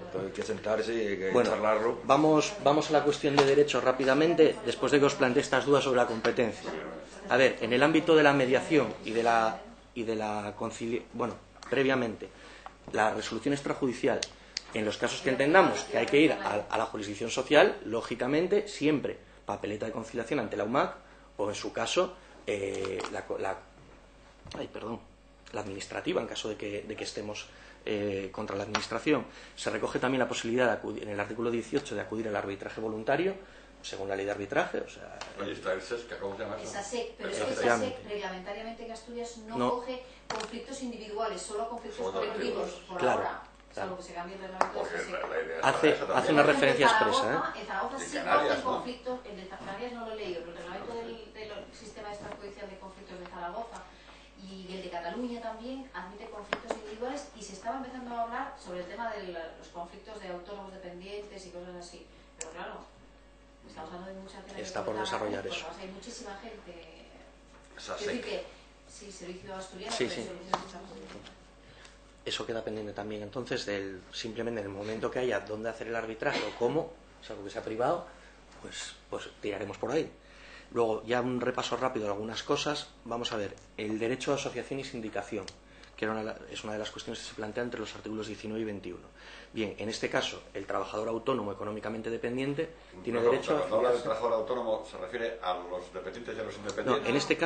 Esto hay que sentarse y hay que charlarlo. Vamos a la cuestión de derechos rápidamente, después de que os planteé estas dudas sobre la competencia. A ver, en el ámbito de la mediación y de la conciliación, bueno, previamente, la resolución extrajudicial, en los casos que entendamos que hay que ir a la jurisdicción social, lógicamente, siempre papeleta de conciliación ante la UMAC, o en su caso, la administrativa, en caso de que estemos contra la administración. Se recoge también la posibilidad de acudir, en el artículo 18, de acudir al arbitraje voluntario, según la ley de arbitraje. O sea, oye, está el SES, que acabo de llamar. Esa SEC, pero es que esa SEC reglamentariamente en Asturias no coge conflictos individuales, solo conflictos colectivos, por ahora. Salvo que se cambie el reglamento de SEC. Hace una referencia expresa. En Zaragoza sí cogen conflictos, el de Canarias no lo he leído, pero el reglamento del sistema extrajudicial de conflictos de Zaragoza y el de Cataluña también admite conflictos individuales, y se estaba empezando a hablar sobre el tema de los conflictos de autónomos dependientes y cosas así. Pero claro, estamos hablando de mucha gente. Está por desarrollar eso. Hay muchísima gente. Esa SEC. Que sí, servicio asturiano, sí, pero sí. servicio asturiano. Eso queda pendiente también. Entonces, simplemente en el momento que haya dónde hacer el arbitraje o cómo, salvo que sea privado, pues tiraremos por ahí. Luego, ya un repaso rápido de algunas cosas. Vamos a ver, el derecho a asociación y sindicación, que es una de las cuestiones que se plantea entre los artículos 19 y 21. Bien, en este caso, el trabajador autónomo económicamente dependiente tiene derecho a... Cuando habla del trabajador autónomo, ¿se refiere a los dependientes y a los independientes? No, en este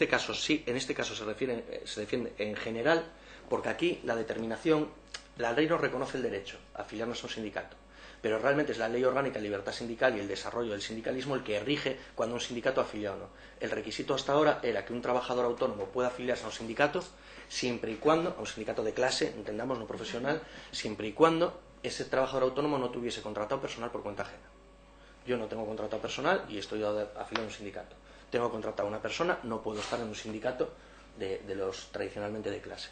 caso sí, en este caso se defiende en general, porque aquí la determinación, la ley nos reconoce el derecho a afiliarnos a un sindicato, pero realmente es la Ley Orgánica de Libertad Sindical y el desarrollo del sindicalismo el que rige cuando un sindicato afiliado o no. El requisito hasta ahora era que un trabajador autónomo pueda afiliarse a un sindicato siempre y cuando, a un sindicato de clase, entendamos, no profesional, siempre y cuando ese trabajador autónomo no tuviese contratado personal por cuenta ajena. Yo no tengo contratado personal y estoy afiliado a un sindicato. Tengo contratado a una persona, no puedo estar en un sindicato de los tradicionalmente de clase.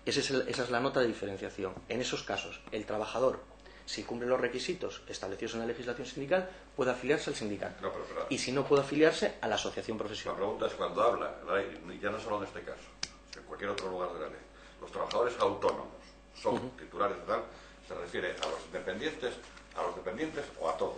Esa es la nota de diferenciación. En esos casos, el trabajador, si cumple los requisitos establecidos en la legislación sindical, puede afiliarse al sindicato. No, pero, y si no, puede afiliarse a la asociación la profesional. pregunta es, cuando habla la ley, ya no solo en este caso, sino en cualquier otro lugar de la ley, los trabajadores autónomos son titulares de tal, ¿se refiere a los dependientes o a todos?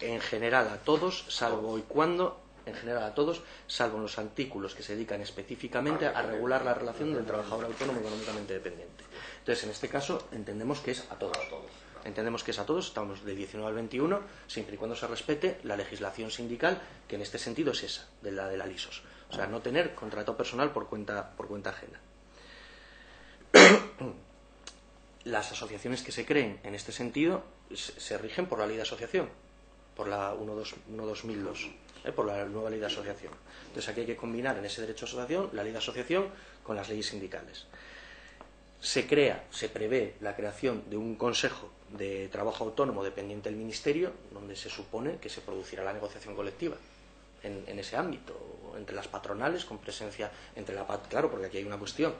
En general a todos, salvo y cuando... En general a todos, salvo en los artículos que se dedican específicamente a regular la relación del trabajador autónomo económicamente dependiente. Entonces, en este caso, entendemos que es a todos. Entendemos que es a todos, estamos del 19 al 21, siempre y cuando se respete la legislación sindical, que en este sentido es esa, de la LISOS. O sea, no tener contrato personal por cuenta ajena. Las asociaciones que se creen en este sentido se rigen por la ley de asociación, por la 1.2002. Por la nueva ley de asociación. Entonces aquí hay que combinar en ese derecho a asociación la ley de asociación con las leyes sindicales. Se prevé la creación de un consejo de trabajo autónomo dependiente del Ministerio, donde se supone que se producirá la negociación colectiva en ese ámbito, entre las patronales, con presencia entre la PAT, claro, porque aquí hay una cuestión,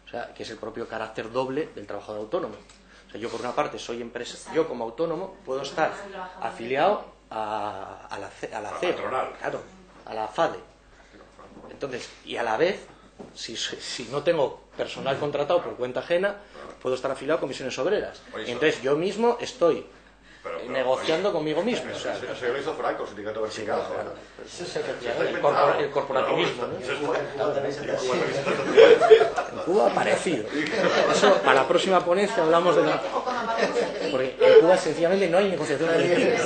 o sea, que es el propio carácter doble del trabajador autónomo. O sea, yo por una parte soy empresa, yo como autónomo puedo estar afiliado a la CEO, claro, a la FADE. Entonces, y a la vez, si no tengo personal contratado por cuenta ajena, puedo estar afiliado a comisiones obreras. Y entonces yo mismo estoy negociando conmigo mismo. O sea, eso lo hizo Franco, el sindicato vertical. El corporativismo, ¿no? En Cuba parecido. Eso, para la próxima ponencia hablamos de la... Porque en Cuba sencillamente no hay negociación colectiva.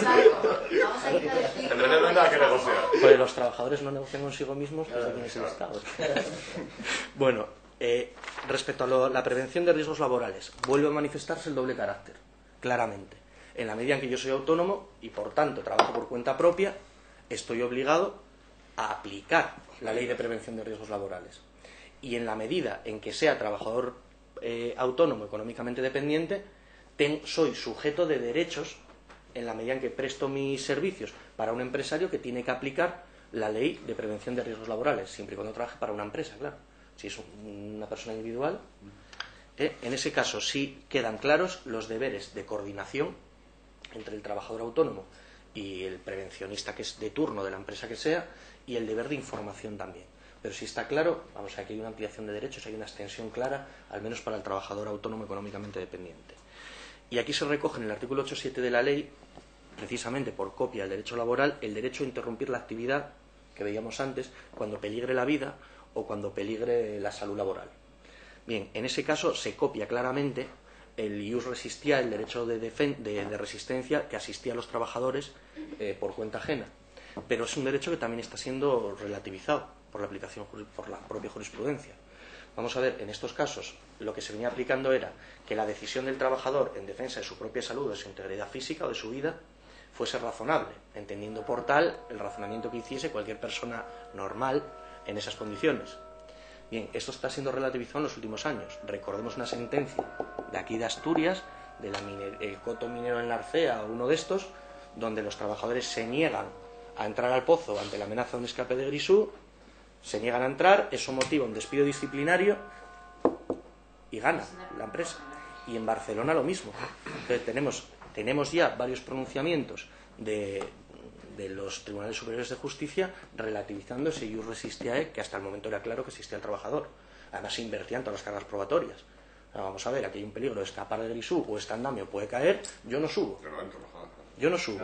En realidad no hay nada que negociar. Pues los trabajadores no negocian consigo mismos, pues aquí es el Estado. Bueno, respecto a la prevención de riesgos laborales, vuelve a manifestarse el doble carácter, claramente. En la medida en que yo soy autónomo y por tanto trabajo por cuenta propia, estoy obligado a aplicar la ley de prevención de riesgos laborales. Y en la medida en que sea trabajador autónomo económicamente dependiente, soy sujeto de derechos en la medida en que presto mis servicios para un empresario que tiene que aplicar la ley de prevención de riesgos laborales, siempre y cuando trabaje para una empresa, claro. Si es una persona individual, en ese caso sí quedan claros los deberes de coordinación entre el trabajador autónomo y el prevencionista que es de turno de la empresa que sea, y el deber de información también. Pero si está claro, vamos, aquí hay una ampliación de derechos, hay una extensión clara, al menos para el trabajador autónomo económicamente dependiente. Y aquí se recoge en el artículo 8.7 de la ley, precisamente por copia del derecho laboral, el derecho a interrumpir la actividad que veíamos antes, cuando peligre la vida o cuando peligre la salud laboral. Bien, en ese caso se copia claramente el ius resistiae, el derecho de resistencia que asistía a los trabajadores por cuenta ajena. Pero es un derecho que también está siendo relativizado por la aplicación, por la propia jurisprudencia. Vamos a ver, en estos casos lo que se venía aplicando era que la decisión del trabajador en defensa de su propia salud, de su integridad física o de su vida, fuese razonable, entendiendo por tal el razonamiento que hiciese cualquier persona normal en esas condiciones. Bien, esto está siendo relativizado en los últimos años. Recordemos una sentencia de aquí de Asturias, el coto minero en la Arcea o uno de estos, donde los trabajadores se niegan a entrar al pozo ante la amenaza de un escape de Grisú, se niegan a entrar, eso motiva un despido disciplinario y gana la empresa. Y en Barcelona lo mismo. Entonces tenemos ya varios pronunciamientos de los tribunales superiores de justicia relativizando ese ius resistiae que hasta el momento era claro que existía el trabajador. Además se invertían todas las cargas probatorias. Ahora vamos a ver, aquí hay un peligro de escapar de Grisú o este andamio puede caer, yo no subo. Yo no subo.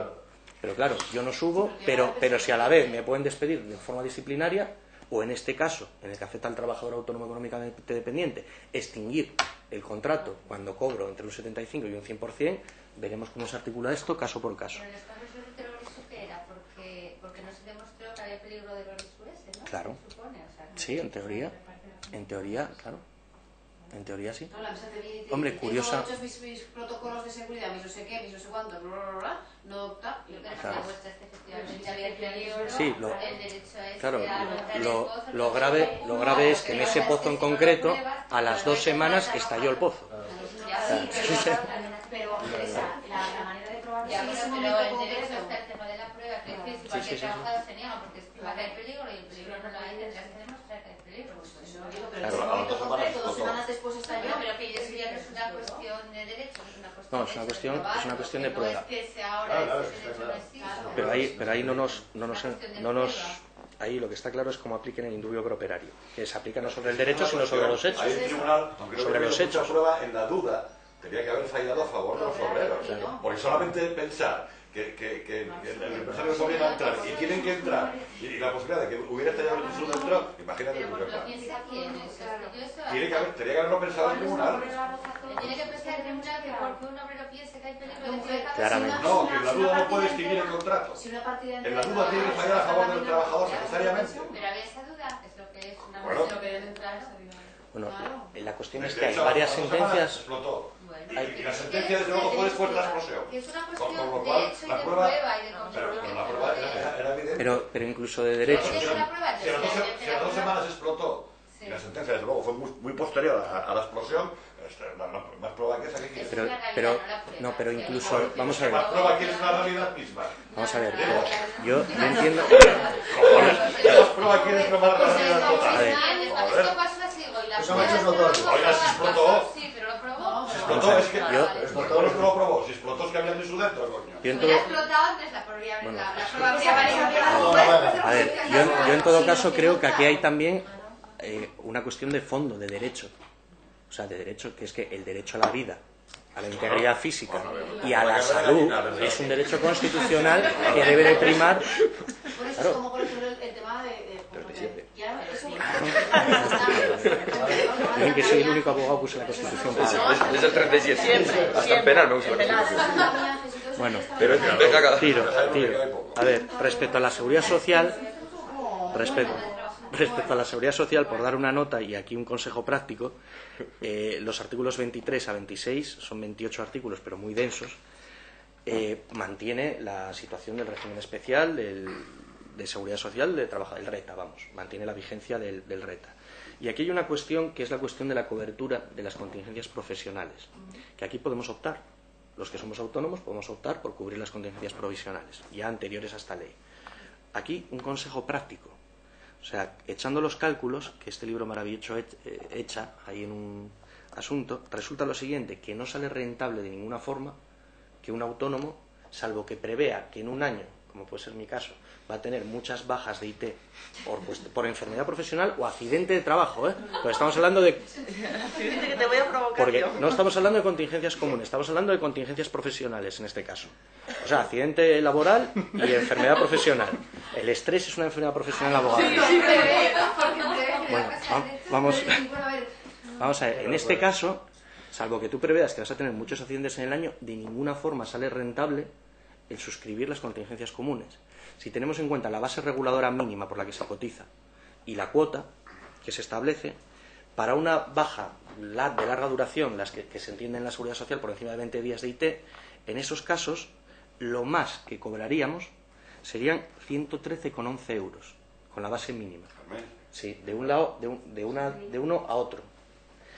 Pero claro, yo no subo, pero si a la vez me pueden despedir de forma disciplinaria, o en este caso, en el que afecta al trabajador autónomo económicamente dependiente, extinguir el contrato cuando cobro entre un 75 y un 100%, veremos cómo se articula esto caso por caso. Pero en Estados Unidos de Grisú, ¿qué era? Porque no se demostró que había peligro de Grisú ese, ¿no? Claro. Se supone, o sea, Sí, en teoría, claro. En teoría sí. No, la empresa te viene y te Hombre, dice, curiosa. tengo hechos mis protocolos de seguridad, mis no sé qué, mis no sé cuánto, bla, bla, bla, no opta. Lo que nos Claro. demuestra es que efectivamente había peligro, Sí, el derecho es Claro, a romper el lo pozo, grave es que en ese pozo en concreto, a las 2 semanas estalló el pozo. Pero Teresa, la manera de probar Ya, en ese pero momento el derecho concreto. está el tema de la prueba, que es decir, si cualquier trabajador se niega porque va a haber peligro y el peligro no lo hay, tendrás que demostrar que hay peligro. Eso no digo, pero Claro, en ese momento a las 2 concreto, semanas 2 semanas después No, estalló. pero que eso ya no es una cuestión de derecho, es una cuestión No, es una cuestión de no prueba. es que sea ahora Claro, ese está derecho claro. no existe. Pero ahí no nos ahí lo que está claro es cómo apliquen el indubio pro operario, que se aplica no sobre el derecho sino sobre los hechos. Hay un tribunal, aunque no Sobre creo los que hechos. mucha prueba, en la duda, tenía que haber fallado a favor de los obreros. Claro. Porque solamente pensar que el empresario podía entrar y tienen que entrar, y la posibilidad de que hubiera estallado el Grisú dentro, imagínate Pero tú porque qué lo pasa. piensa quién, eso es que yo eso... Tenía que haberlo pensado el tribunal. Tiene que pensar el tribunal que porque un obrero piense que hay peligro de Mujer, que Claramente. No, que en la duda no puede extinguir el contrato. Si una partida En la duda tiene que fallar a favor del trabajador necesariamente. Pero había esa duda, es lo que es una Bueno. cuestión que debe entrar. Bueno, la cuestión es De que hay hecho, varias a las 2 semanas sentencias. explotó. Bueno, Y la sentencia, desde luego, fue después de la explosión. que es una Con cuestión lo de cual, hecho y la de prueba... prueba y de Pero control. la prueba era evidente. Pero incluso de derechos. Si a las 2 semanas explotó, Sí. y la sentencia, desde luego, fue muy posterior a la explosión, más prueba que esa que quiere. Pero incluso, vamos a ver. Más prueba que es la realidad misma. Vamos a ver, yo entiendo. Más prueba que es la realidad total. Esto pasó así, y la Eso prueba es notorio. Oiga, si explotó. Sí, pero lo probó. Si explotó, es que... Yo- Explotó, no es que lo probó. Si explotó, es que había Grisú dentro, coño. Yo en Si todo, hubiera explotado antes, la prueba habría a ver, yo en todo caso creo que aquí hay también una cuestión de fondo, de derecho. O sea, de derecho, que es que el derecho a la vida, a la integridad física y a la salud es un derecho constitucional que debe de primar. Por eso Claro. es como por ejemplo el tema de ya, eso. Dicen que soy el único abogado que usa la Constitución. Desde el 37. Hasta en penal me gusta la Constitución. Bueno, Pero es de cagada. tiro. A ver, respecto a la seguridad social, respecto a la seguridad social, por dar una nota y aquí un consejo práctico, los artículos 23 a 26, son 28 artículos pero muy densos, mantiene la situación del régimen especial de seguridad social de el RETA, vamos, mantiene la vigencia del RETA. Y aquí hay una cuestión que es la cuestión de la cobertura de las contingencias profesionales, que aquí podemos optar. Los que somos autónomos podemos optar por cubrir las contingencias provisionales, ya anteriores a esta ley. aquí un consejo práctico. O sea, echando los cálculos, que este libro maravilloso echa ahí en un asunto, resulta lo siguiente, que no sale rentable de ninguna forma que un autónomo, salvo que prevea que en un año, como puede ser mi caso, va a tener muchas bajas de IT por enfermedad profesional o accidente de trabajo, Pues estamos hablando de... Accidente que te voy a provocar Porque yo. no estamos hablando de contingencias comunes, estamos hablando de contingencias profesionales en este caso. O sea, accidente laboral y enfermedad profesional. El estrés es una enfermedad profesional laboral. Bueno, vamos a ver, en este caso, salvo que tú preveas que vas a tener muchos accidentes en el año, de ninguna forma sale rentable el suscribir las contingencias comunes. Si tenemos en cuenta la base reguladora mínima por la que se cotiza y la cuota que se establece, para una baja de larga duración, las que se entiende en la Seguridad Social por encima de 20 días de IT, en esos casos, lo más que cobraríamos serían 113,11 euros, con la base mínima. Sí, de un lado, de uno a otro.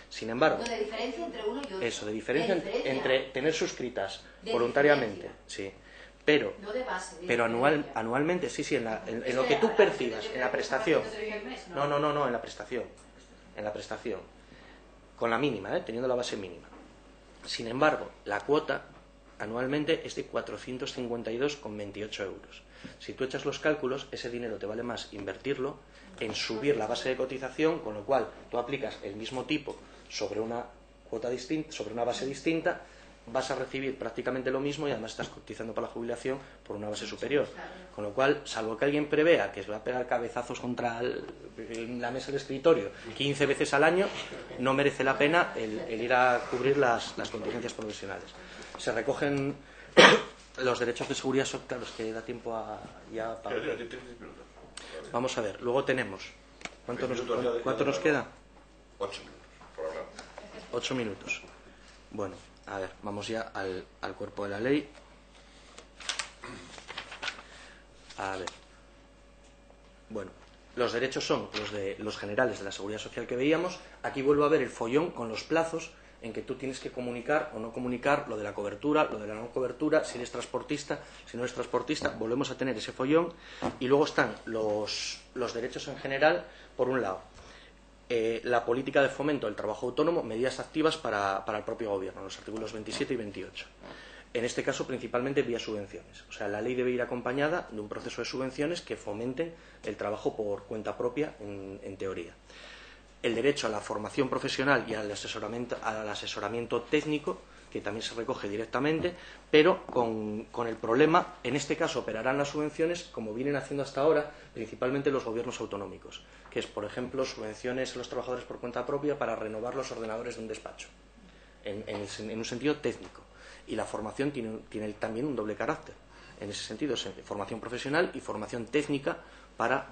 Sin embargo, No, de diferencia entre uno y otro. eso, de diferencia De diferencia. entre tener suscritas De voluntariamente, diferencia. sí, pero No de base. de anualmente, sí, en lo que tú percibas, en la prestación. No, en la prestación. En la prestación. Con la mínima, teniendo la base mínima. Sin embargo, la cuota anualmente es de 452,28 euros. Si tú echas los cálculos, ese dinero te vale más invertirlo en subir la base de cotización, con lo cual tú aplicas el mismo tipo sobre una cuota distinta, sobre una base distinta, vas a recibir prácticamente lo mismo y además estás cotizando para la jubilación por una base superior. Con lo cual, salvo que alguien prevea que se va a pegar cabezazos contra la mesa del escritorio 15 veces al año, no merece la pena el ir a cubrir las contingencias profesionales. Se recogen los derechos de seguridad social, claro, es que da tiempo a... Vamos a ver, luego tenemos... ¿Cuánto nos queda? 8 minutos, por hablar. 8 minutos. Bueno, a ver, vamos ya al cuerpo de la ley. A ver. Bueno, los derechos son los generales de la Seguridad Social que veíamos. Aquí vuelvo a ver el follón con los plazos en que tú tienes que comunicar o no comunicar lo de la cobertura, lo de la no cobertura, si eres transportista, si no eres transportista, volvemos a tener ese follón. Y luego están los derechos en general, por un lado, la política de fomento del trabajo autónomo, medidas activas para el propio gobierno, los artículos 27 y 28. En este caso, principalmente vía subvenciones. O sea, la ley debe ir acompañada de un proceso de subvenciones que fomenten el trabajo por cuenta propia, en teoría. El derecho a la formación profesional y al asesoramiento técnico, que también se recoge directamente, pero con el problema, en este caso operarán las subvenciones como vienen haciendo hasta ahora, principalmente los gobiernos autonómicos, que es, por ejemplo, subvenciones a los trabajadores por cuenta propia para renovar los ordenadores de un despacho, en un sentido técnico. Y la formación tiene también un doble carácter. En ese sentido, es formación profesional y formación técnica para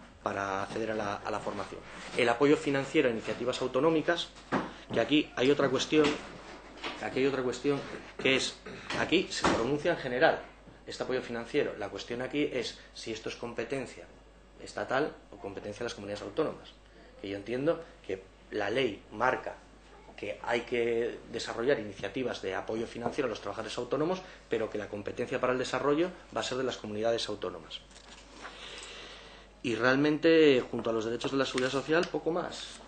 acceder a la formación. El apoyo financiero a iniciativas autonómicas, que aquí hay otra cuestión, que es, aquí se pronuncia en general este apoyo financiero. La cuestión aquí es si esto es competencia estatal o competencia de las comunidades autónomas. Que yo entiendo que la ley marca que hay que desarrollar iniciativas de apoyo financiero a los trabajadores autónomos, pero que la competencia para el desarrollo va a ser de las comunidades autónomas. Y realmente, junto a los derechos de la seguridad social, poco más.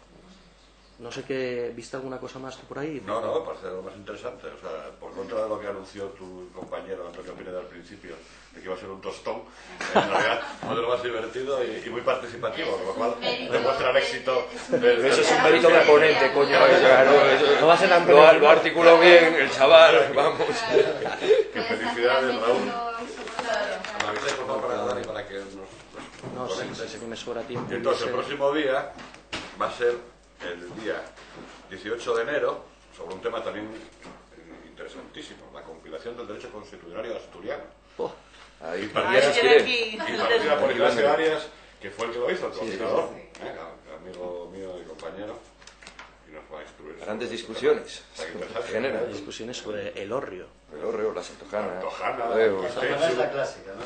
No sé qué, ¿viste alguna cosa más por ahí? No, me parece lo más interesante. O sea, por contra de lo que anunció tu compañero Antonio Pineda al principio, de que iba a ser un tostón, en realidad fue de lo más divertido y muy participativo, con lo cual demuestra el éxito. Eso es un mérito de ponente, coño. No va a ser tan lo articuló bien el chaval, vamos. Qué felicidades, Raúl. Avisáis, por favor, para Dani, para que nos... No, sé que me sobra tiempo. Y entonces, el próximo día va a ser el día 18 de enero, sobre un tema también interesantísimo, la compilación del derecho constitucional asturiano. Ahí, Y partida aquí. por Ignacio Arias, que fue el que lo hizo, el coordinador, amigo mío y compañero, y nos va a instruir. Grandes discusiones. Genera. Discusiones sobre el hórreo. El hórreo, la santojana. Santojana, Luego, Esa es la clásica, ¿no?